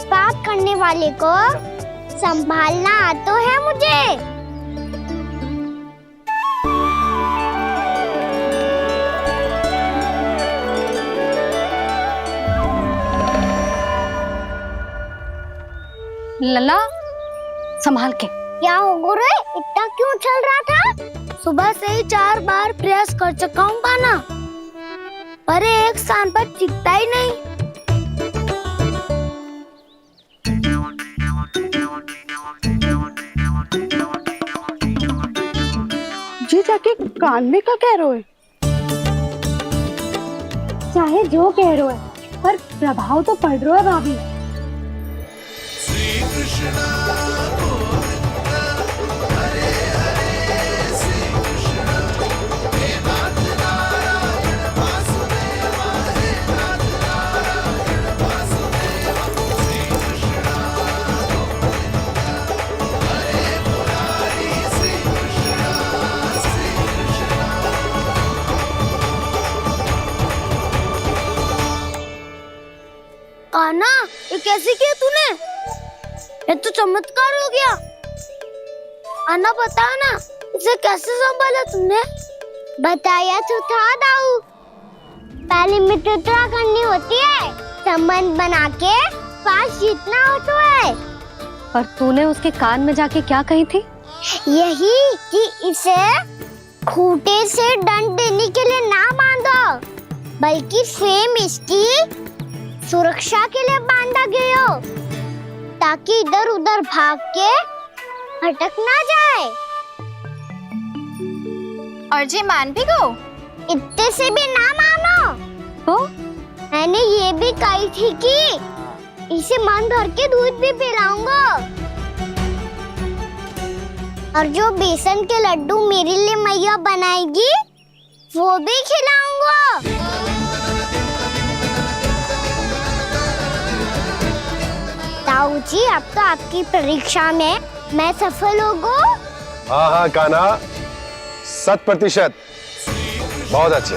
[SPEAKER 3] पाप करने वाले को संभालना आता है मुझे।
[SPEAKER 1] लला संभाल के।
[SPEAKER 3] क्या हो गुरु, इतना क्यों चल रहा था? सुबह से ही 4 बार प्रयास कर चुका हूँ कान्हा, पर एक स्थान पर टिकता ही नहीं।
[SPEAKER 17] जी जाके कान में क्या कह रहे हो?
[SPEAKER 14] चाहे जो कह रहे हो, पर प्रभाव तो पड़ रहा है भाभी।
[SPEAKER 15] श्री कृष्ण गोविंद हरे हरे श्री कृष्ण हे नाथ नारायण वासुदेव हे नाथ नारायण वासुदेव श्री कृष्ण गोविंद हरे मुरारी श्री कृष्ण
[SPEAKER 3] कान्हा, ये कैसे किया तूने? ये तो चमत्कार हो गया। अन्ना बता ना, इसे कैसे संभाला तुमने? बताया तो था दाऊ, पहले मित्रता करनी होती है, संबंध बना के पास जीतना होता है।
[SPEAKER 1] पर तूने उसके कान में जाके क्या कही थी?
[SPEAKER 3] यही कि इसे खूंटे से दंड देने के लिए ना बांधो, बल्कि स्वयं इसकी सुरक्षा के लिए बांधा गया हो, ताकि इधर उधर भाग के भटक ना जाए।
[SPEAKER 12] और जी मान भी गो?
[SPEAKER 3] इतने से भी ना मानो।
[SPEAKER 1] तो
[SPEAKER 3] मैंने ये भी कही थी कि इसे मन भर के दूध भी पिलाऊंगा, और जो बेसन के लड्डू मेरे लिए मैया बनाएगी वो भी खिलाऊंगा। ताऊ जी, अब तो आपकी परीक्षा में मैं सफल होगा।
[SPEAKER 11] हाँ हाँ कान्हा, 100%। बहुत अच्छे।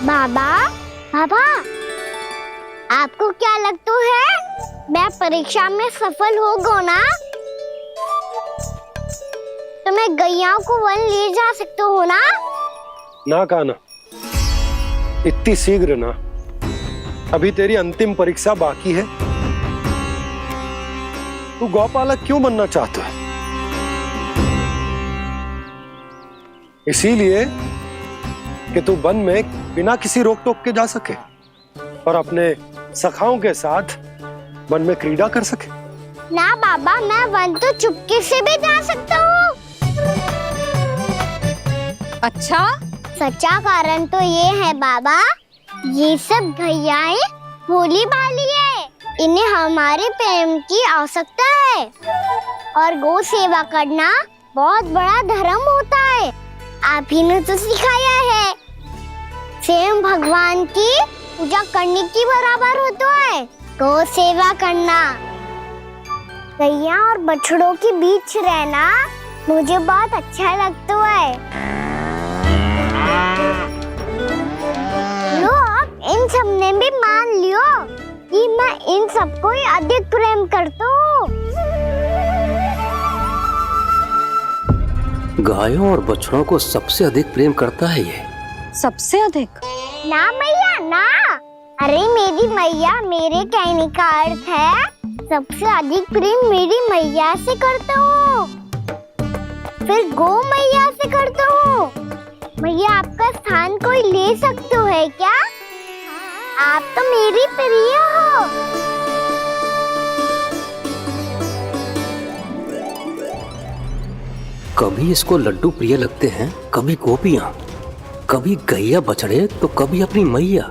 [SPEAKER 3] बाबा, बाबा, आपको क्या लगता है मैं परीक्षा में सफल होगा ना? तो मैं गैयाओं को वन ले जा सकता हूँ ना?
[SPEAKER 2] ना कान्हा, इतनी शीघ्र ना, अभी तेरी अंतिम परीक्षा बाकी है। तू गौपालक क्यों बनना चाहता है? इसीलिए कि तू वन में बिना किसी रोक टोक के जा सके और अपने सखाओं के साथ वन में क्रीड़ा कर सके।
[SPEAKER 3] ना बाबा, मैं वन तो चुपके से भी जा सकता हूँ।
[SPEAKER 1] अच्छा?
[SPEAKER 3] सच्चा कारण तो ये है बाबा, ये सब गैयाएं भोली भाली है, इन्हें हमारे प्रेम की आवश्यकता है, और गौ सेवा करना बहुत बड़ा धर्म होता है। आप ही ने तो सिखाया है। सेम भगवान की पूजा करने की बराबर होता है। गौ सेवा करना, गैया और बछड़ों के बीच रहना मुझे बहुत अच्छा लगता है। लो अब इन सब ने भी मान लियो कि मैं इन सबको ही अधिक प्रेम करता हूँ।
[SPEAKER 18] गायों और बछड़ों को सबसे अधिक प्रेम करता है ये।
[SPEAKER 1] सबसे अधिक?
[SPEAKER 3] ना मैया ना, अरे मेरी मैया, मेरे कहने का अर्थ है सबसे अधिक प्रेम मेरी मैया से करता हूँ, फिर गौ मैया से करता हूँ। मैया आपका स्थान कोई ले सकते है क्या? आप तो मेरी प्रिय हो।
[SPEAKER 18] कभी इसको लड्डू प्रिय लगते हैं, कभी गोपियां, कभी गैया बछड़े, तो कभी अपनी मैया।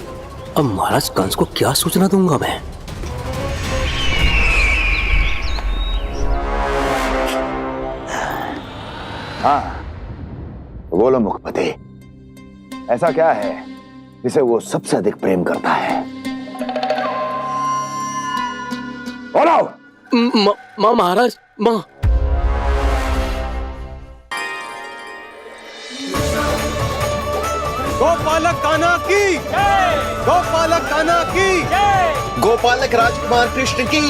[SPEAKER 18] अब महाराज कंस को क्या सूचना दूंगा मैं?
[SPEAKER 5] हाँ, बोलो मुखपति, ऐसा क्या है जिसे वो सबसे अधिक प्रेम करता है? बोलो।
[SPEAKER 18] महाराज, माँ।
[SPEAKER 2] गोपालक कान्हा की, गोपालक कान्हा की,
[SPEAKER 10] गोपालक राजकुमार कृष्ण की,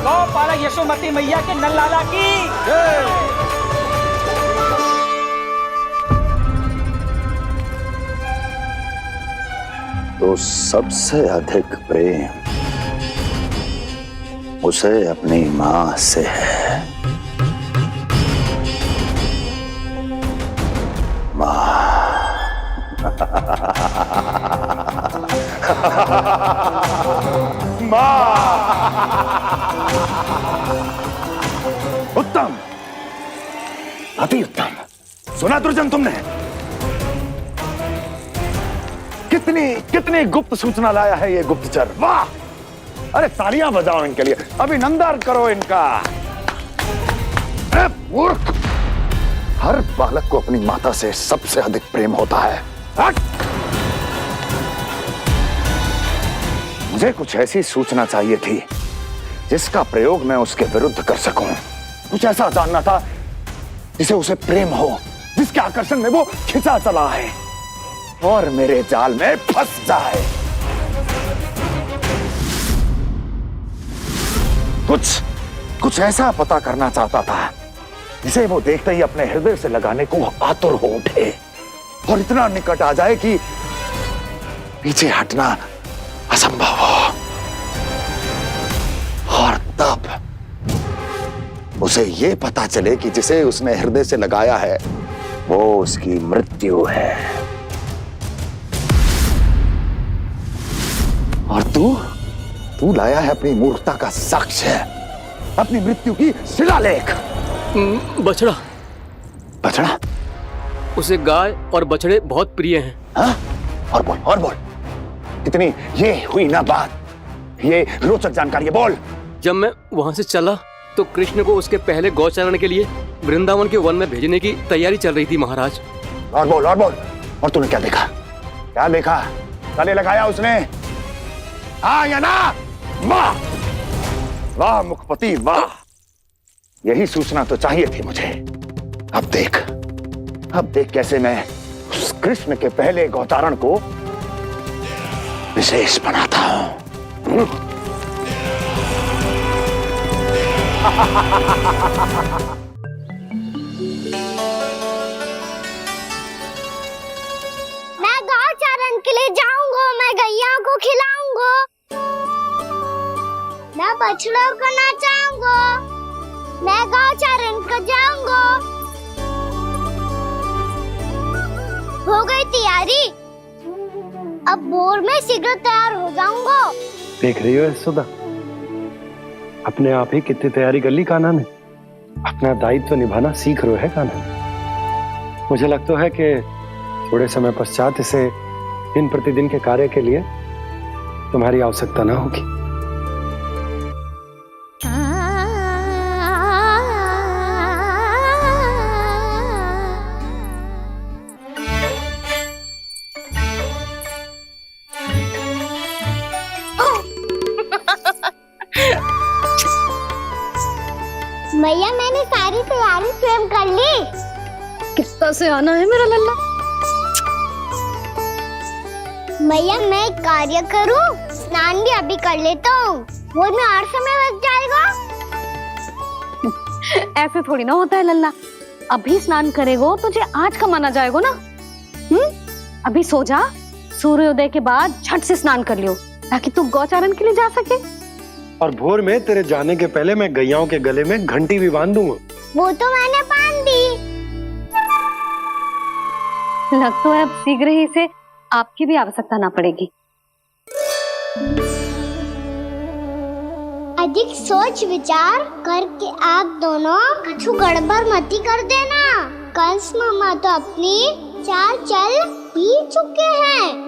[SPEAKER 9] गौपालक यशोमती मैया के नललाला की।
[SPEAKER 5] तो सबसे अधिक प्रेम उसे अपनी माँ से है। माँ। उत्तम, अति उत्तम। सुना दुर्जन तुमने? कितनी कितनी गुप्त सूचना लाया है ये गुप्तचर। वाह! अरे तालियां बजाओ इनके लिए, अभिनंदन करो इनका। अरे मूर्ख! हर बालक को अपनी माता से सबसे अधिक प्रेम होता है। हट! मुझे कुछ ऐसी सूचना चाहिए थी जिसका प्रयोग मैं उसके विरुद्ध कर सकूं। कुछ ऐसा जानना था जिसे उसे प्रेम हो, जिसके आकर्षण में वो खिंचा चला है और मेरे जाल में फंस जाए। कुछ ऐसा पता करना चाहता था जिसे वो देखते ही अपने हृदय से लगाने को आतुर हो उठे और इतना निकट आ जाए कि पीछे हटना असंभव हो। और तब उसे ये पता चले कि जिसे उसने हृदय से लगाया है वो उसकी मृत्यु है। और तू लाया है अपनी मूर्खता का साक्ष्य, अपनी मृत्यु की शिलालेख।
[SPEAKER 18] बछड़ा।
[SPEAKER 5] बछड़ा?
[SPEAKER 18] उसे गाय और बछड़े बहुत प्रिय हैं।
[SPEAKER 5] हाँ? और बोल। इतनी ये हुई ना बात, ये रोचक जानकारी है, बोल।
[SPEAKER 18] जब मैं वहां से चला तो कृष्ण को उसके पहले गौचारण के लिए वृंदावन के वन में भेजने की तैयारी चल रही थी महाराज।
[SPEAKER 5] और बोल। और तूने क्या देखा? गले लगाया उसने? हाँ या ना? वाह वाह मुखपति वाह, यही सूचना तो चाहिए थी मुझे। अब देख कैसे मैं उस कृष्ण के पहले गौचारण को विशेष बनाता हूं।
[SPEAKER 3] मैं गौचारण के लिए जाऊंगा, मैं गैया को खिलाऊंगा, मैं बछड़ों को नचाऊंगा, मैं गौचारण को जाऊंगा। हो गई तैयारी, अब भोर में शीघ्र तैयार हो जाऊंगा।
[SPEAKER 2] देख रही हो यशोदा, अपने आप ही कितनी तैयारी कर ली कान्हा ने। अपना दायित्व निभाना सीख रहे है कान्हा। मुझे लगता है कि थोड़े समय पश्चात इसे दिन प्रतिदिन के कार्य के लिए तुम्हारी आवश्यकता ना होगी।
[SPEAKER 3] मैया मैंने सारी तैयारी स्वयं कर ली।
[SPEAKER 1] कितना से आना है मेरा लल्ला।
[SPEAKER 3] मैया मैं एक कार्य करूं, स्नान भी अभी कर लेता हूँ, वो में और समय लग जाएगा।
[SPEAKER 1] ऐसे थोड़ी ना होता है लल्ला, अभी स्नान करेगो तुझे आज का माना जाएगा ना। अभी सो जा, सूर्योदय के बाद झट से स्नान कर लियो ताकि तू गौचारण के लिए जा सके।
[SPEAKER 2] और भोर में तेरे जाने के पहले मैं गैयाओं के गले में घंटी भी बांध दूंगा।
[SPEAKER 3] वो तो मैंने बांध दी।
[SPEAKER 1] लग तो है अब शीघ्र ही से आपकी भी आवश्यकता ना पड़ेगी।
[SPEAKER 3] अधिक सोच विचार करके आप दोनों कछु गड़बड़ मती कर देना। कंस मामा तो अपनी चाल चल ही चुके हैं।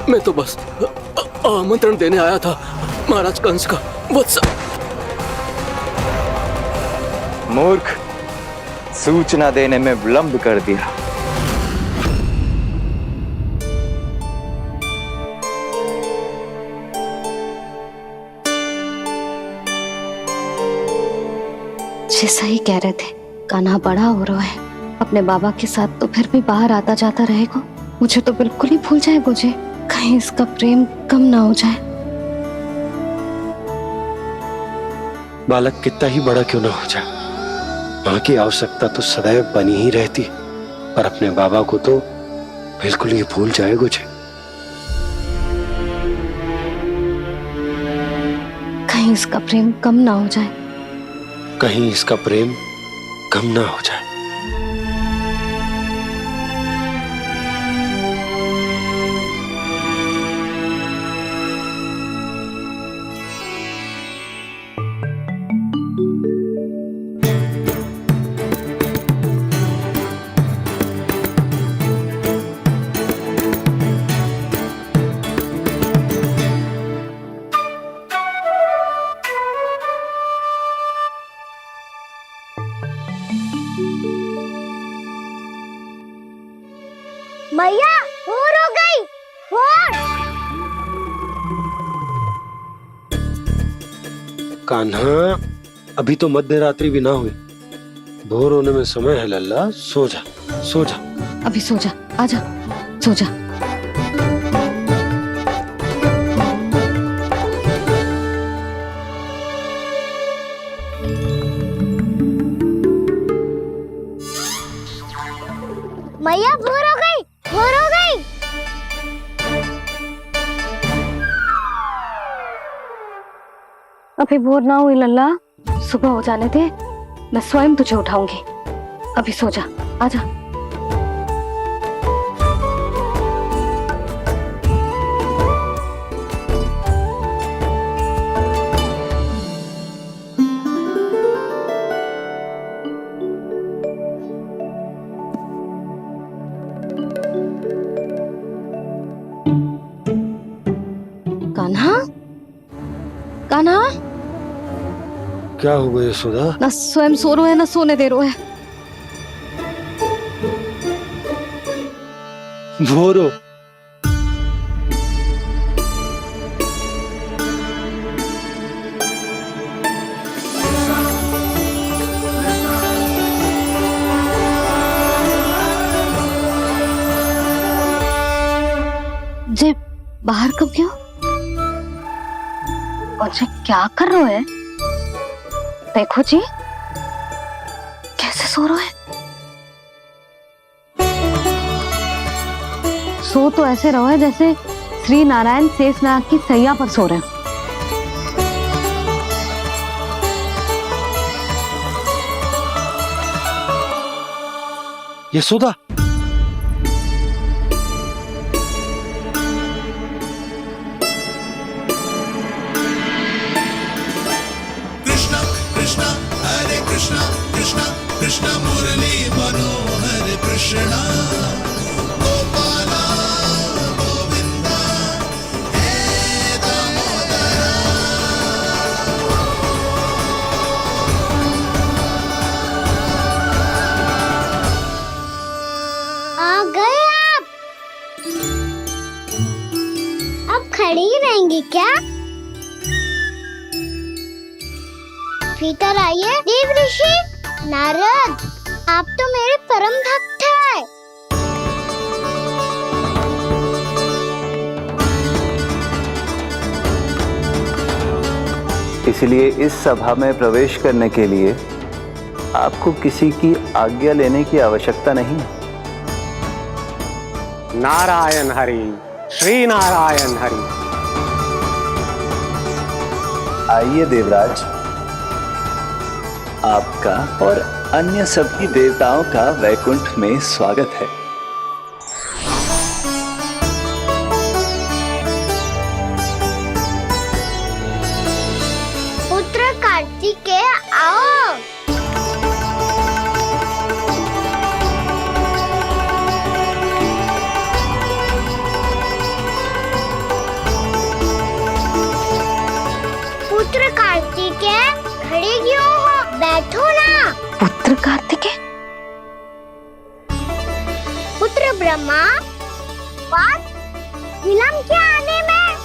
[SPEAKER 18] मैं तो बस आमंत्रण देने आया था महाराज कंस का। वत्स
[SPEAKER 13] मूर्ख, सूचना देने में विलंब कर दिया।
[SPEAKER 1] जैसा ही कह रहे थे, कान्हा बड़ा हो रहा है, अपने बाबा के साथ तो फिर भी बाहर आता जाता रहेगा। मुझे तो बिल्कुल ही भूल जाए मुझे, कहीं इसका प्रेम कम ना हो जाए।
[SPEAKER 2] बालक कितना ही बड़ा क्यों ना हो जाए, माँ की आवश्यकता तो सदैव बनी ही रहती, पर अपने बाबा को तो बिल्कुल ही भूल जाए मुझे।
[SPEAKER 1] कहीं इसका प्रेम कम ना हो जाए,
[SPEAKER 2] कहीं इसका प्रेम कम ना हो जाए।
[SPEAKER 3] मैया भोर हो गई, भोर।
[SPEAKER 2] कान्हा, अभी तो मध्य रात्रि भी ना हुई, भोर होने में समय है लल्ला। सो जा, सो जा।
[SPEAKER 1] अभी सो जा, आजा, सो जा।
[SPEAKER 3] मैया भोर हो गई, भोर हो गई।
[SPEAKER 1] अभी भोर ना हुई लल्ला, सुबह हो जाने दे, मैं स्वयं तुझे उठाऊंगी। अभी सो जा, आजा। कान्हा, कान्हा,
[SPEAKER 2] क्या हो गया यशोदा?
[SPEAKER 1] ना स्वयं सो रहे है ना सोने दे रहे है।
[SPEAKER 2] भोरो,
[SPEAKER 1] बाहर कब क्यों? मुझे क्या कर रहे हैं? देखो जी कैसे सो रहे हैं। सो तो ऐसे रहो है जैसे श्री नारायण शेषनाग की सैया पर सो रहे हैं।
[SPEAKER 2] यशोदा,
[SPEAKER 15] कृष्ण कृष्ण हरे कृष्ण कृष्ण कृष्ण मुरली मनोहर कृष्ण गोपाला गोविंदा हे दामोदरा।
[SPEAKER 3] आ गए आप? अब खड़ी ही रहेंगी क्या? भीतर आइए। देव ऋषि नारद, आप तो मेरे परम भक्त हैं।
[SPEAKER 13] इसलिए इस सभा में प्रवेश करने के लिए आपको किसी की आज्ञा लेने की आवश्यकता नहीं है।
[SPEAKER 19] नारायण हरि, श्री नारायण हरि।
[SPEAKER 13] आइए देवराज, आपका और अन्य सभी देवताओं का वैकुंठ में स्वागत है।
[SPEAKER 3] पुत्र कार्तिकेय आओ। पुत्र कार्तिकेय खड़े क्यों हो? बैठो ना।
[SPEAKER 1] पुत्र कार्तिकेय?
[SPEAKER 3] पुत्र ब्रह्मा, बात विलंब क्या आने में?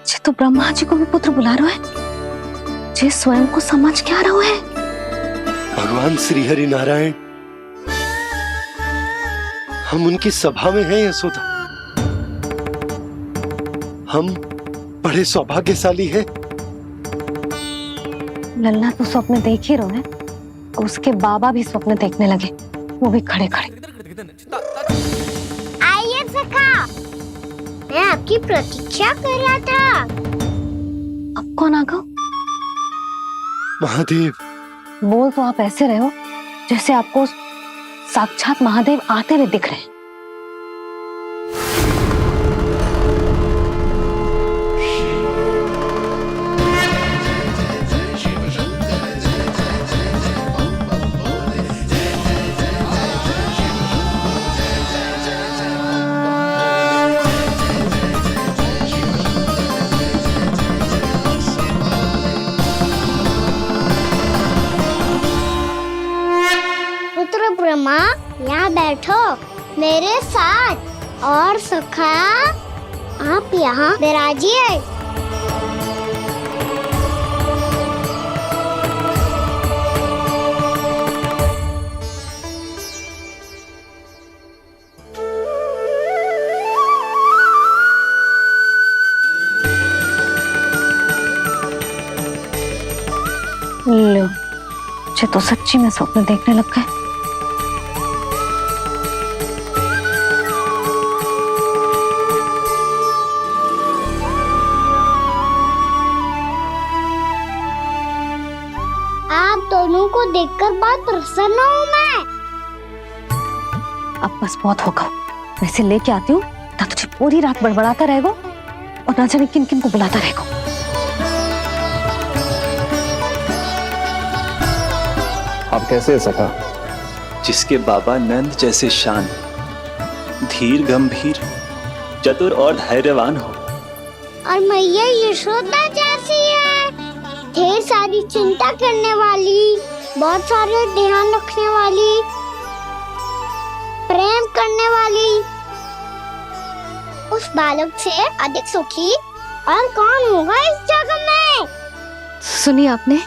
[SPEAKER 1] जे तो ब्रह्मा जी को भी पुत्र बुला रहे हैं, जे स्वयं को समझ क्या रहे हैं।
[SPEAKER 2] भगवान श्री हरि नारायण, हम उनकी सभा में हैं यशोदा। हम बड़े सौभाग्यशाली हैं।
[SPEAKER 1] लल्ला तो स्वप्न देख ही रहे हैं, उसके बाबा भी स्वप्न देखने लगे, वो भी खड़े खड़े।
[SPEAKER 3] आइए सखा, मैं आपकी प्रतीक्षा कर रहा था।
[SPEAKER 1] अब कौन आ गया?
[SPEAKER 2] महादेव।
[SPEAKER 1] बोल तो आप ऐसे रहे हो जैसे आपको साक्षात महादेव आते हुए दिख रहे हैं।
[SPEAKER 3] पुत्र ब्रह्मा, यहाँ बैठो मेरे साथ। और सखा, आप यहाँ विराजिए।
[SPEAKER 1] लो, मुझे तो सच्ची में स्वप्न देखने लग गए।
[SPEAKER 3] आप दोनों को देखकर बहुत प्रसन्न हूँ मैं।
[SPEAKER 1] अब बस बहुत होगा, वैसे लेके आती हूँ ना, तुझे पूरी रात बड़बड़ाता रहेगा और ना जाने किन किन को बुलाता रहेगा।
[SPEAKER 13] आप कैसे सका? जिसके बाबा नंद जैसे शान, धीर गंभीर, चतुर और धैर्यवान हो,
[SPEAKER 3] और मैया यशोदा जैसी है, ढेर सारी चिंता करने वाली, बहुत सारे ध्यान रखने वाली, प्रेम करने वाली। उस बालक से अधिक सुखी और कौन होगा इस जगत में?
[SPEAKER 1] सुनिए आपने,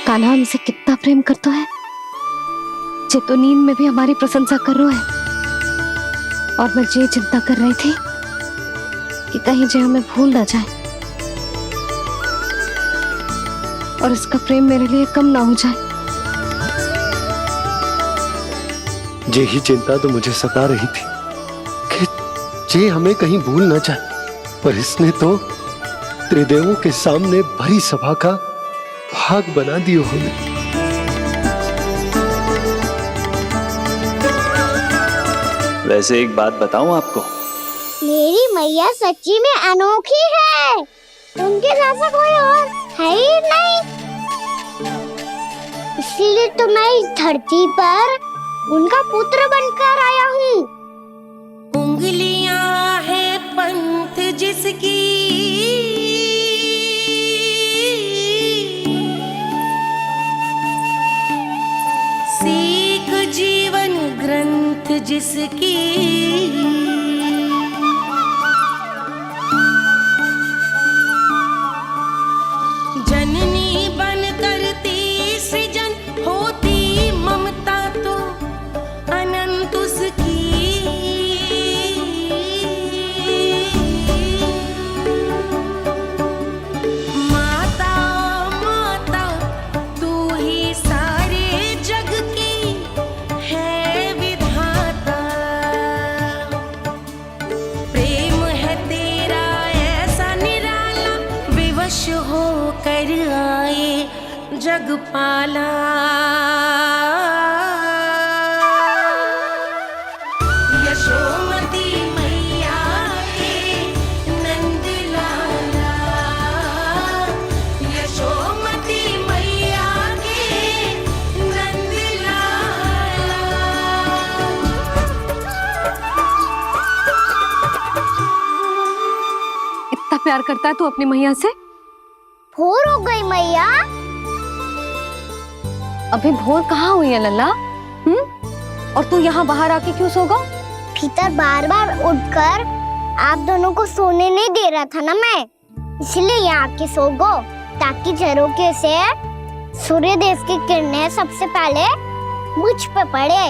[SPEAKER 1] कान्हा हमसे कितना प्रेम करता है, जे तो नींद में भी हमारी प्रशंसा कर रहे हैं और मैं ये चिंता कर रही थी कि कहीं जे हमें भूल ना जाए और इसका प्रेम मेरे लिए कम ना हो जाए।
[SPEAKER 2] यही चिंता तो मुझे सता रही थी कि जे हमें कहीं भूल ना जाए, पर इसने तो त्रिदेवों के सामने भरी सभा का भाग बना दियो हमें।
[SPEAKER 13] वैसे एक बात बताऊं आपको,
[SPEAKER 3] मेरी मैया सच्ची में अनोखी है। उनके जैसा कोई और है ही नहीं। इसीलिए तो मैं इस धरती पर उनका पुत्र बनकर आया हूँ।
[SPEAKER 16] उंगलियां है पंथ जिसकी, सीख जीवन ग्रंथ जिसकी, जननी बन करती सृजन होती ममता तो अनंत उसकी। माता माता तू ही सारे जग की है विधाता। प्रेम है तेरा ऐसा निराला, विवश होकर आए जग पाला। यशोमती मैया के नंद लाला, यशोमती मैया के नंद लाला।
[SPEAKER 1] इतना प्यार करता है तू अपनी मैया से?
[SPEAKER 3] भोर हो गई मैया।
[SPEAKER 1] अभी भोर कहाँ हुई है लल्ला? और तू यहाँ बाहर आके क्यों सो गया?
[SPEAKER 3] भीतर बार बार उठकर आप दोनों को सोने नहीं दे रहा था ना मैं, इसलिए यहाँ आके सो गो, ताकि झरोखे से सूर्य देव की किरणें सबसे पहले मुझ पे पड़े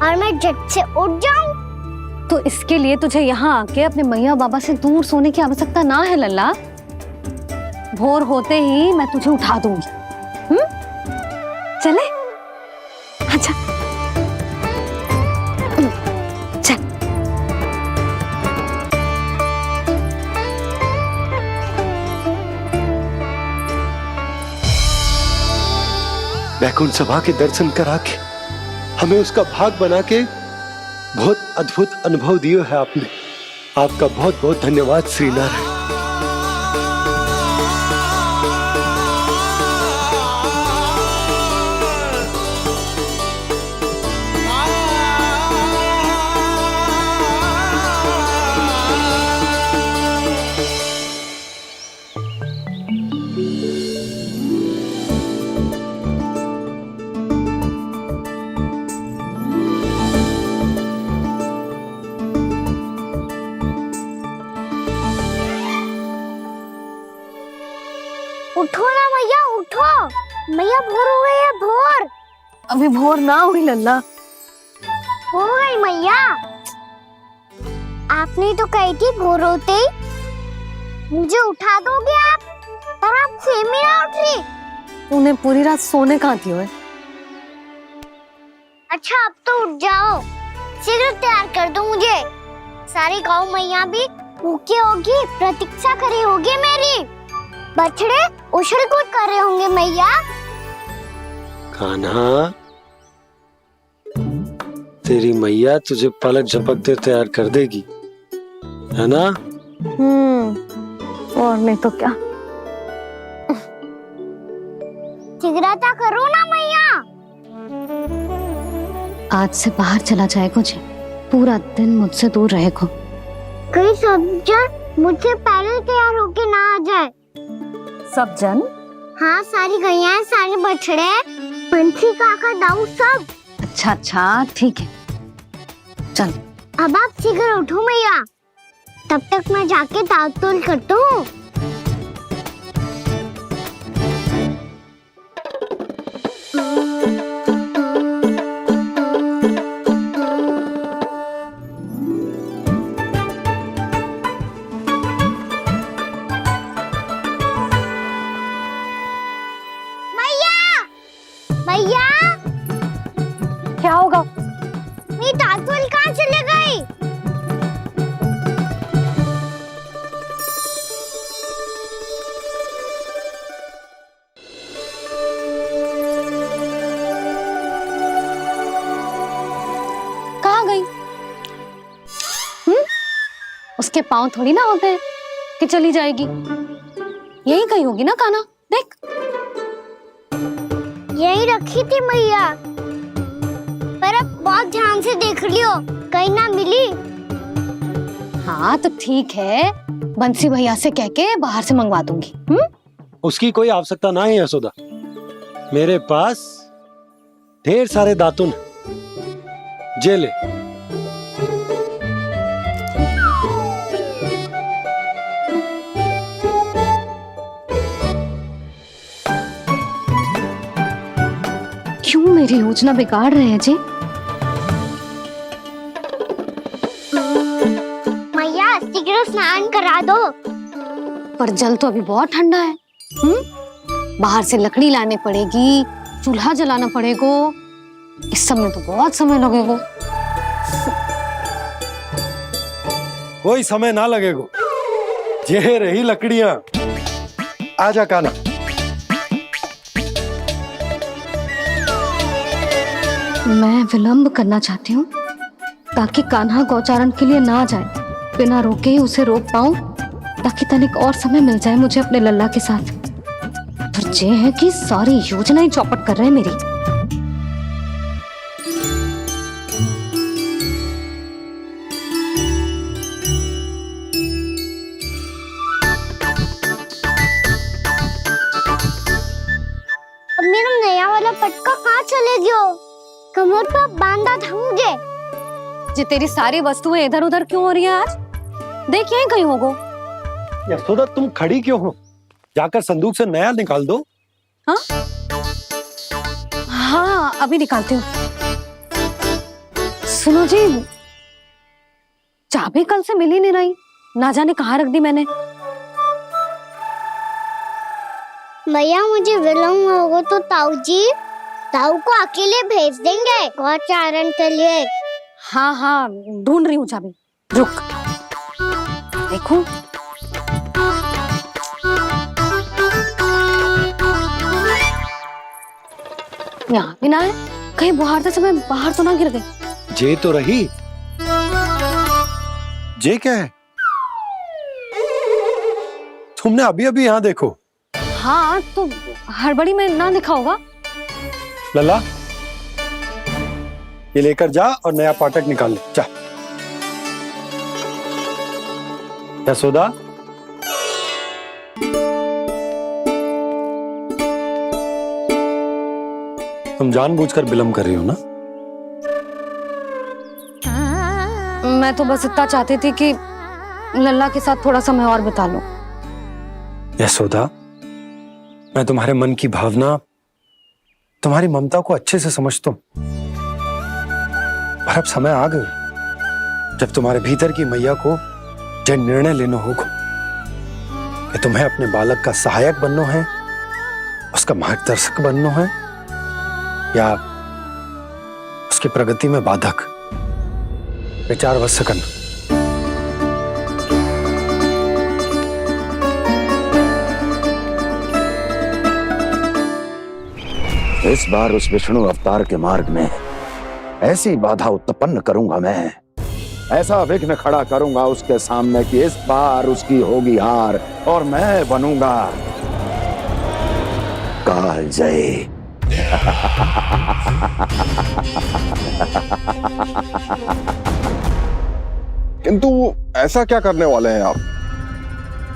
[SPEAKER 3] और मैं झट से उठ जाऊं।
[SPEAKER 1] तो इसके लिए तुझे यहाँ आके अपने मैया बाबा से दूर सोने की आवश्यकता ना है लल्ला। भोर होते ही मैं तुझे उठा दूंगी। चले? अच्छा चल।
[SPEAKER 2] वैकुंठ सभा के दर्शन करा के हमें उसका भाग बना के बहुत अद्भुत अनुभव दियो है आपने। आपका बहुत बहुत धन्यवाद श्रीनारायण।
[SPEAKER 3] उठो ना मैया, उठो। मैया भोर हो गई है, भोर।
[SPEAKER 1] अभी भोर ना हुई लल्ला।
[SPEAKER 3] हो गई मैया। आपने तो कही थी भोर होते ही मुझे उठा दोगे आप, पर आप सेम ही ना उठ रही।
[SPEAKER 1] तूने पूरी रात सोने कहाँ थी ओए?
[SPEAKER 3] अच्छा अब तो उठ जाओ, शीघ्र तैयार कर दो मुझे। सारी गाँव मैया भी भूखी होगी, प्रतीक्षा करी होगी मेरी। बछड़े उछल कूद कर रहे होंगे मैया।
[SPEAKER 2] कान्हा, तेरी मैया तुझे पलक झपकते तैयार कर देगी, है ना?
[SPEAKER 1] और नहीं तो क्या।
[SPEAKER 3] शीघ्रता करो ना मैया।
[SPEAKER 1] आज से बाहर चला जाएगा जी, पूरा दिन मुझसे दूर रहेगा।
[SPEAKER 3] कहीं सब जन मुझसे पहले तैयार होके ना आ जाए।
[SPEAKER 1] सब जन?
[SPEAKER 3] हाँ, सारी गैया, सारे बछड़े, पंछी, काका, दाऊ सब।
[SPEAKER 1] अच्छा अच्छा ठीक है, चल।
[SPEAKER 3] अब आप शीघ्र उठो मैया, तब तक मैं जाके ताक तोल करता हूँ। फूल कहाँ चले गई?
[SPEAKER 1] कहाँ गई? उसके पाँव थोड़ी ना होते हैं कि चली जाएगी। यही कहीं होगी ना कान्हा, देख।
[SPEAKER 3] यही रखी थी मैया, पर अब बहुत ध्यान से देख लियो, कहीं ना मिली।
[SPEAKER 1] हाँ तो ठीक है, बंसी भैया से कह के बाहर से मंगवा दूंगी।
[SPEAKER 2] उसकी कोई आवश्यकता ना है यशोदा, मेरे पास ढेर सारे दातुन जे ले।
[SPEAKER 1] क्यों मेरी योजना बिगाड़ रहे हैं जी?
[SPEAKER 3] मैया शीघ्र स्नान करा दो।
[SPEAKER 1] पर जल तो अभी बहुत ठंडा है। बाहर से लकड़ी लाने पड़ेगी, चूल्हा जलाना पड़ेगा। इस सब में तो बहुत समय लगेगा।
[SPEAKER 2] कोई समय ना लगेगा, ये रही लकड़ियां। आजा कान्हा।
[SPEAKER 1] मैं विलंब करना चाहती हूँ ताकि कान्हा गौचारण के लिए ना जाए। बिना रोके ही उसे रोक पाऊं, ताकि तनिक और समय मिल जाए मुझे अपने लल्ला के साथ। पर ये है कि सारी योजना ही चौपट कर रहे हैं मेरी।
[SPEAKER 3] अब मेरा नया वाला पटका कहाँ चले गयो? कमर पर बांधा था मुझे।
[SPEAKER 1] जे तेरी सारी वस्तुएं इधर उधर क्यों हो रही है आज? देख यहीं कहीं होगो।
[SPEAKER 2] यशोदा तुम खड़ी क्यों हो? जाकर संदूक से नया निकाल दो।
[SPEAKER 1] हाँ हाँ अभी निकालती हूँ। सुनो जी, चाबी कल से मिल ही नहीं रही, ना जाने कहाँ रख दी मैंने।
[SPEAKER 3] भैया मुझे विलम्ब होगा तो ताऊ को अकेले भेज देंगे गौचारण के लिए।
[SPEAKER 1] हाँ हाँ ढूंढ रही हूँ चाबी, रुक। देखो यहाँ भी ना है, कहीं बुहारते समय बाहर तो ना गिर गई।
[SPEAKER 2] जे तो रही। जे क्या है? तुमने अभी अभी यहाँ देखो।
[SPEAKER 1] हाँ तो हड़बड़ी में ना दिखा होगा।
[SPEAKER 2] लल्ला ये लेकर जा और नया पाठक निकाल ले जा। यशोदा तुम जानबूझकर विलंब कर रही हो ना?
[SPEAKER 1] मैं तो बस इतना चाहती थी कि लल्ला के साथ थोड़ा समय और बिता लूं।
[SPEAKER 2] यशोदा मैं तुम्हारे मन की भावना, तुम्हारी ममता को अच्छे से समझता हूं, पर अब समय आ गया जब तुम्हारे भीतर की मैया को यह निर्णय लेना होगा कि तुम्हें अपने बालक का सहायक बनना है, उसका मार्गदर्शक बनना है, या उसकी प्रगति में बाधक। विचार अवश्य करना।
[SPEAKER 5] इस बार उस विष्णु अवतार के मार्ग में ऐसी बाधा उत्पन्न करूंगा मैं, ऐसा विघ्न खड़ा करूंगा उसके सामने कि इस बार उसकी होगी हार और मैं बनूंगा कालजयी।
[SPEAKER 11] किंतु ऐसा क्या करने वाले हैं आप?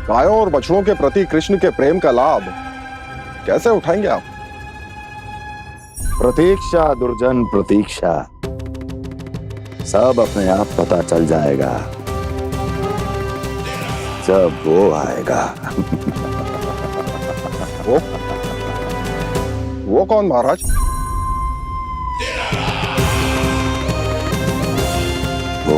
[SPEAKER 11] गायों और बछड़ों के प्रति कृष्ण के प्रेम का लाभ कैसे उठाएंगे आप?
[SPEAKER 5] प्रतीक्षा दुर्जन प्रतीक्षा, सब अपने आप पता चल जाएगा जब वो आएगा।
[SPEAKER 11] वो कौन महाराज?
[SPEAKER 5] वो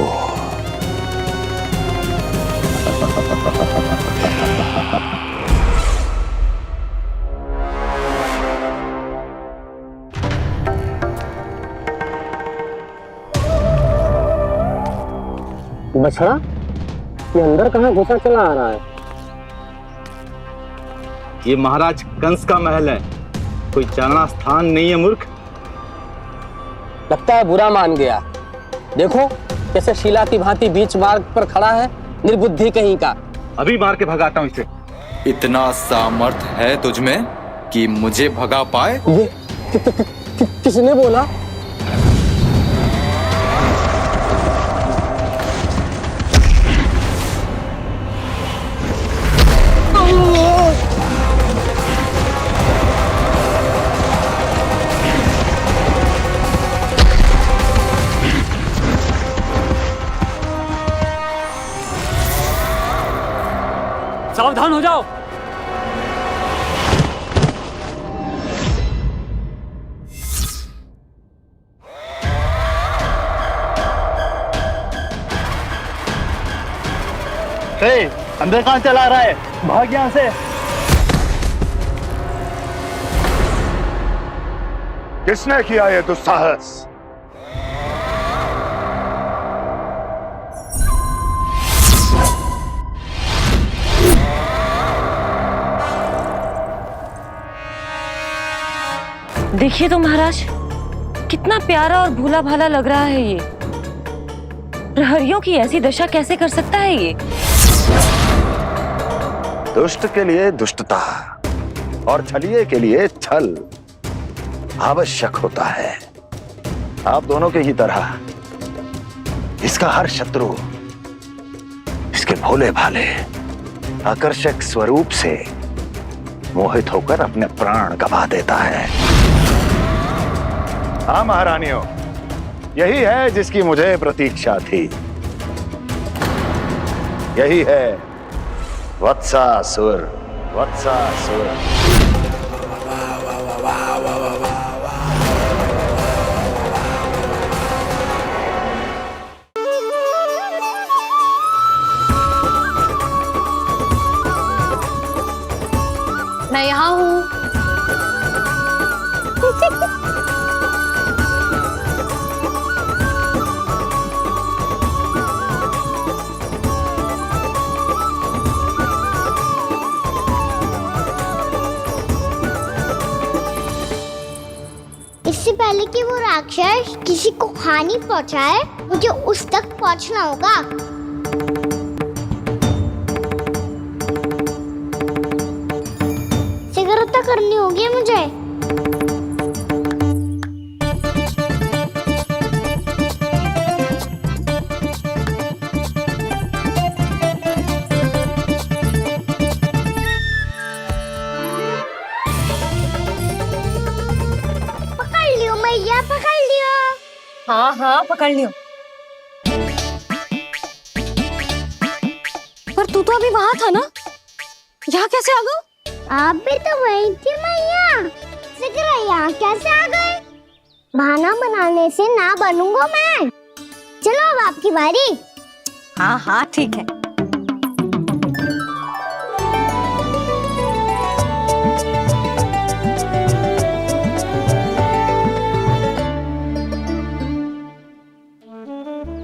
[SPEAKER 19] बछड़ा ये अंदर कहाँ घुसा चला आ रहा है?
[SPEAKER 20] ये महाराज कंस का महल है, कोई चारणा स्थान नहीं है मूर्ख।
[SPEAKER 19] लगता है बुरा मान गया। देखो कैसे शीला की भांति बीच मार्ग पर खड़ा है, निर्बुद्धि कहीं का।
[SPEAKER 20] अभी मार के भगाता हूँ इसे।
[SPEAKER 21] इतना सामर्थ है तुझमें कि मुझे भगा पाए?
[SPEAKER 19] ये किसने बोला?
[SPEAKER 9] सावधान हो जाओ।
[SPEAKER 20] अंदर कहाँ चला रहा है? भाग यहाँ से।
[SPEAKER 5] किसने किया ये दुस्साहस?
[SPEAKER 1] देखिए तो महाराज, कितना प्यारा और भोला भाला लग रहा है ये। प्रहरियों की ऐसी दशा कैसे कर सकता है ये?
[SPEAKER 5] दुष्ट के लिए दुष्टता और छलिए के लिए छल आवश्यक होता है। आप दोनों के ही तरह इसका हर शत्रु इसके भोले भाले आकर्षक स्वरूप से मोहित होकर अपने प्राण गंवा देता है। हाँ महारानियों, यही है जिसकी मुझे प्रतीक्षा थी। यही है वत्सासुर। वत्सासुर
[SPEAKER 1] मैं यहाँ हूँ।
[SPEAKER 3] इससे पहले कि वो राक्षस किसी को हानि पहुंचाए, मुझे उस तक पहुंचना होगा। सिगरता करनी होगी मुझे। पकड़ लियो मैया, पकड़ लियो।
[SPEAKER 1] हाँ हाँ पकड़ लियो। पर तू तो अभी वहां था ना, यहाँ कैसे आ गया?
[SPEAKER 3] आप भी तो वही थी मैया। सिकरा यहाँ कैसे आ गए? बहाना बनाने से ना बनूंगा मैं। चलो अब आपकी बारी।
[SPEAKER 1] हाँ हाँ ठीक है।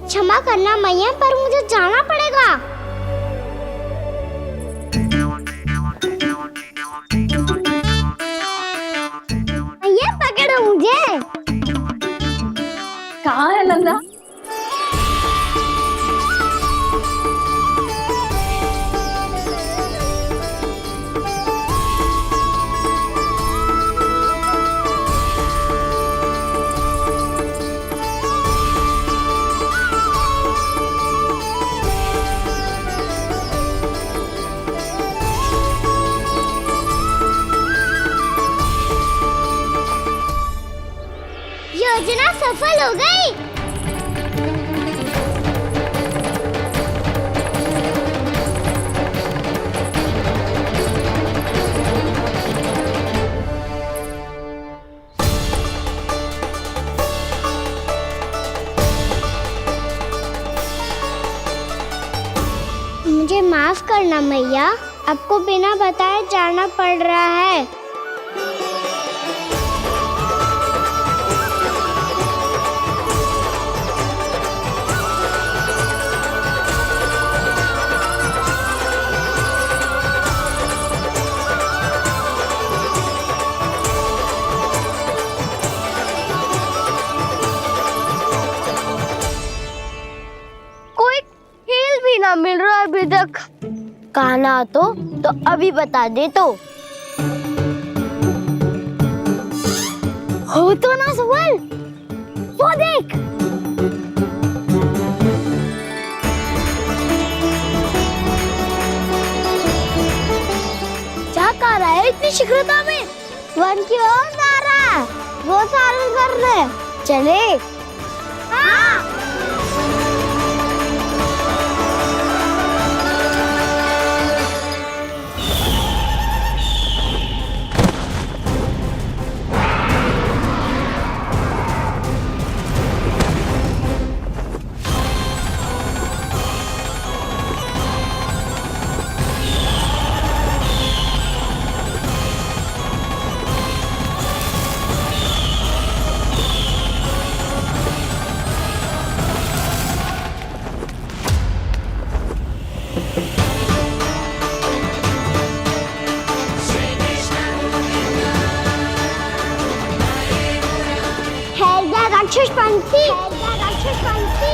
[SPEAKER 3] क्षमा करना मैया, पर मुझे जाना पड़ेगा। मैया पकड़ो मुझे।
[SPEAKER 1] कहाँ है नंदा?
[SPEAKER 3] योजना सफल हो गई। मुझे माफ करना मैया, आपको बिना बताए जाना पड़ रहा है। भी ना मिल रहा अभी तक। कान्हा तो अभी बता दे तो। हो तो ना सुबल, वो देख। क्या कर रहा है इतनी शीघ्रता में? वन की ओर जा रहा है, वो सारे करने चले। हाँ। राक्षस पंछी, राक्षस पंछी।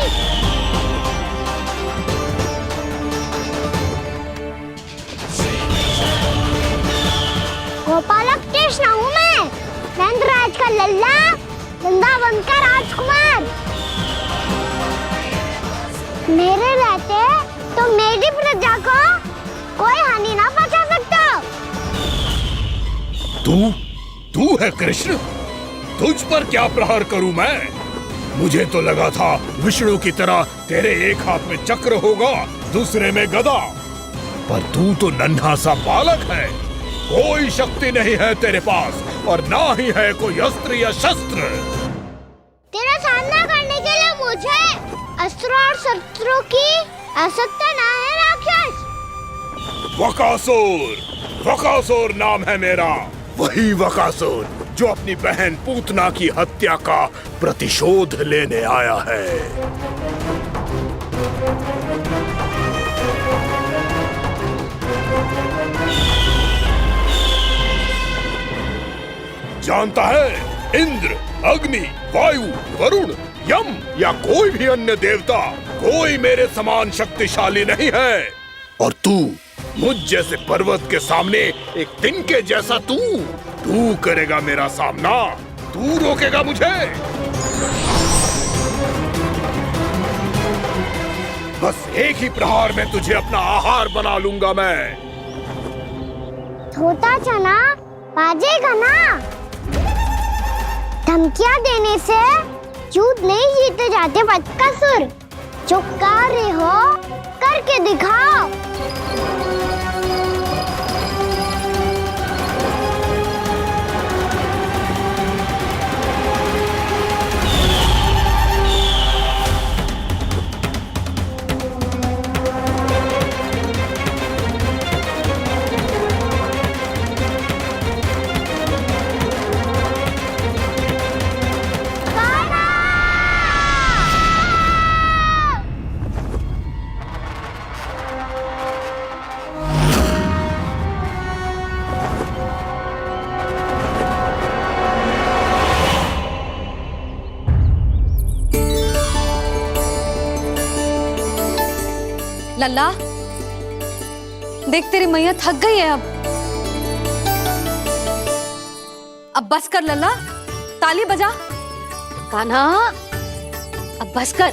[SPEAKER 3] गोपालक कृष्ण हूँ मैं, नंदराज का लल्ला, वृंदावन का राजकुमार। मेरे रहते तो मेरी प्रजा को कोई हानि ना पहुंचा सकता।
[SPEAKER 7] तू है कृष्ण? तुझ पर क्या प्रहार करूं मैं? मुझे तो लगा था विष्णु की तरह तेरे एक हाथ में चक्र होगा, दूसरे में गदा, पर तू तो नन्हा सा बालक है। कोई शक्ति नहीं है तेरे पास और ना ही है कोई अस्त्र या शस्त्र।
[SPEAKER 3] तेरा सामना करने के लिए मुझे अस्त्रों और शस्त्रों की आवश्यकता ना है राक्षस।
[SPEAKER 7] वकासुर नाम है मेरा, वही वकासुर जो अपनी बहन पूतना की हत्या का प्रतिशोध लेने आया है। जानता है, इंद्र, अग्नि, वायु, वरुण, यम या कोई भी अन्य देवता कोई मेरे समान शक्तिशाली नहीं है। और तू मुझ जैसे पर्वत के सामने एक तिनके जैसा तू करेगा मेरा सामना? तू रोकेगा मुझे? बस एक ही प्रहार में तुझे अपना आहार बना लूंगा मैं।
[SPEAKER 3] छोटा चना बाजेगा ना। धमकियां देने से युद्ध नहीं जीते जाते बदकसूर। जो कार्य हो करके दिखाओ।
[SPEAKER 1] लल्ला, देख तेरी मैया थक गई है अब बस कर लल्ला, ताली बजा। कान्हा, अब बस कर।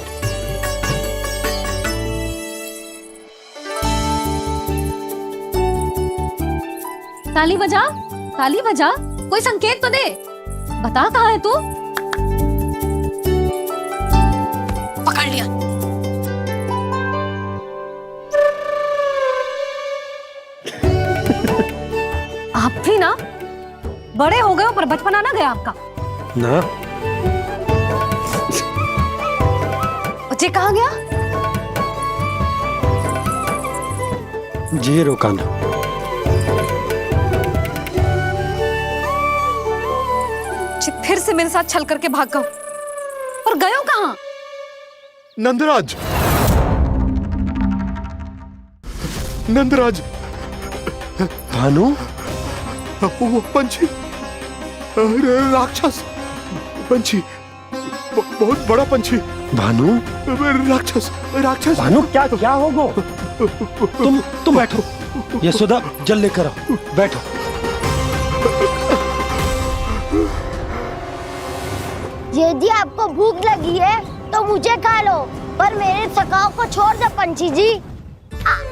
[SPEAKER 1] ताली बजा, ताली बजा, कोई संकेत तो दे। बता कहाँ है तू? पकड़ लिया। आप भी ना बड़े हो गए हो, पर बचपना ना गया आपका
[SPEAKER 2] ना।
[SPEAKER 1] बच्चे कहाँ गया?
[SPEAKER 2] जी रोकाना।
[SPEAKER 1] फिर से मेरे साथ छल करके भाग गए, और गए हो कहाँ?
[SPEAKER 7] नंदराज, नंदराज,
[SPEAKER 2] भानु,
[SPEAKER 7] वो पंछी, राक्षस पंछी, बहुत बड़ा पंछी,
[SPEAKER 2] भानु,
[SPEAKER 5] राक्षस राक्षस।
[SPEAKER 2] भानु क्या क्या होगा? तुम बैठो, यशोदा जल लेकर आओ, बैठो।
[SPEAKER 3] यदि आपको भूख लगी है तो मुझे खा लो, पर मेरे सखाओं को छोड़ दो पंछी जी।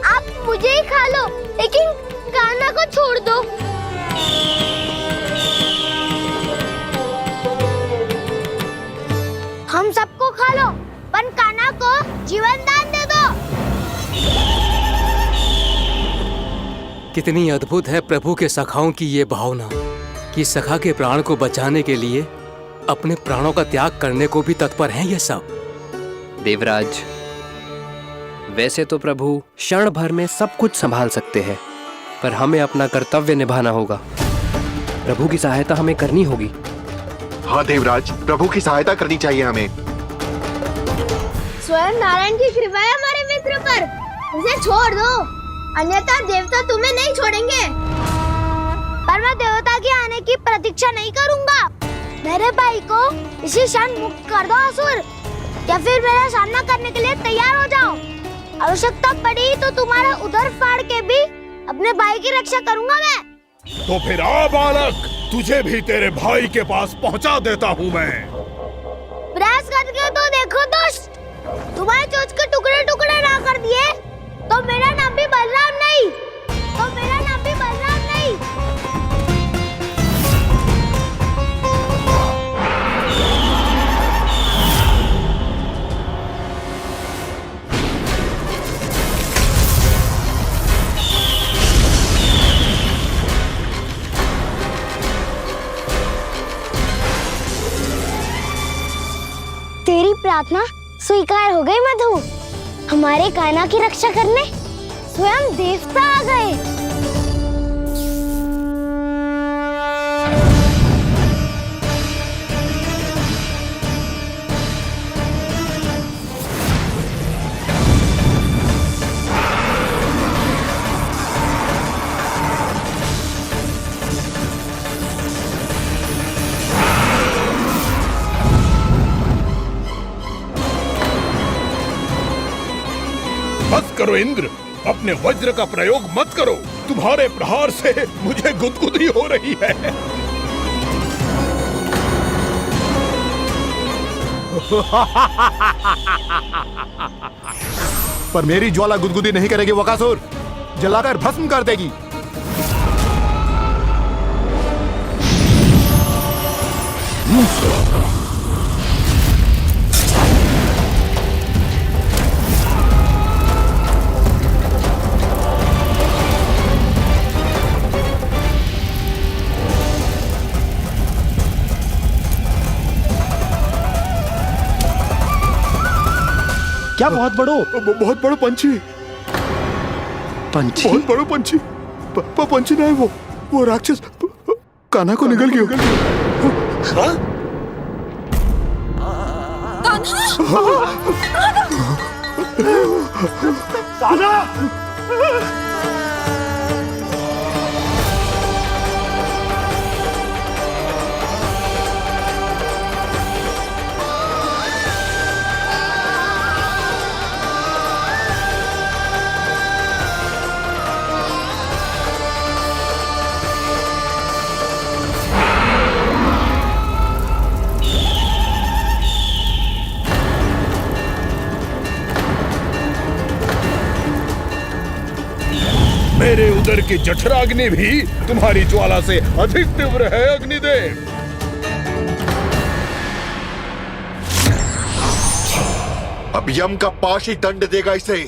[SPEAKER 3] आप मुझे ही खा लो, लेकिन कान्हा को छोड़ दो। हम सबको खा लो, पर कान्हा को जीवन दान दे दो।
[SPEAKER 18] कितनी अद्भुत है प्रभु के सखाओं की ये भावना कि सखा के प्राण को बचाने के लिए अपने प्राणों का त्याग करने को भी तत्पर हैं ये सब।
[SPEAKER 6] देवराज, वैसे तो प्रभु क्षण भर में सब कुछ संभाल सकते हैं, पर हमें अपना कर्तव्य निभाना होगा। प्रभु की सहायता हमें करनी होगी।
[SPEAKER 10] हाँ देवराज, प्रभु की सहायता करनी चाहिए हमें।
[SPEAKER 3] स्वयं नारायण की कृपा है हमारे मित्र पर, उसे छोड़ दो, अन्यथा देवता तुम्हें नहीं छोड़ेंगे। पर मैं देवता के आने की प्रतीक्षा नहीं करूंगा। मेरे भाई को इसी क्षण मुक्त कर दो असुर, या फिर मेरा सामना करने के लिए तैयार हो जाओ। आवश्यकता पड़ी तो तुम्हारा उधर फाड़ के भी अपने भाई की रक्षा करूंगा मैं।
[SPEAKER 7] तो फिर आ बालक, तुझे भी तेरे भाई के पास पहुंचा देता हूँ मैं।
[SPEAKER 3] प्रयास करके तो देखो दोस्त, तुम्हारे चोंच के टुकड़े टुकड़े ना कर दिए तो मेरा नाम भी बलराम नहीं, तो मेरा नाम भी बलराम नहीं। तेरी प्रार्थना स्वीकार हो गई मधु। हमारे कान्हा की रक्षा करने स्वयं देवता आ गए।
[SPEAKER 7] बस करो इंद्र, अपने वज्र का प्रयोग मत करो। तुम्हारे प्रहार से मुझे गुदगुदी हो रही है।
[SPEAKER 5] पर मेरी ज्वाला गुदगुदी नहीं करेगी वकासुर, जलाकर भस्म कर देगी।
[SPEAKER 2] क्या बहुत
[SPEAKER 5] बहुत बड़ो पंछी।
[SPEAKER 2] पंछी?
[SPEAKER 5] बहुत बड़ो पंछी। पंछी नहीं, वो राक्षस कान्हा को निगल गया।
[SPEAKER 16] कान्हा?
[SPEAKER 7] मेरे उदर की जठराग्नि भी तुम्हारी ज्वाला से अधिक तीव्र है अग्निदेव।
[SPEAKER 10] अब यम का पाश ही दंड देगा इसे।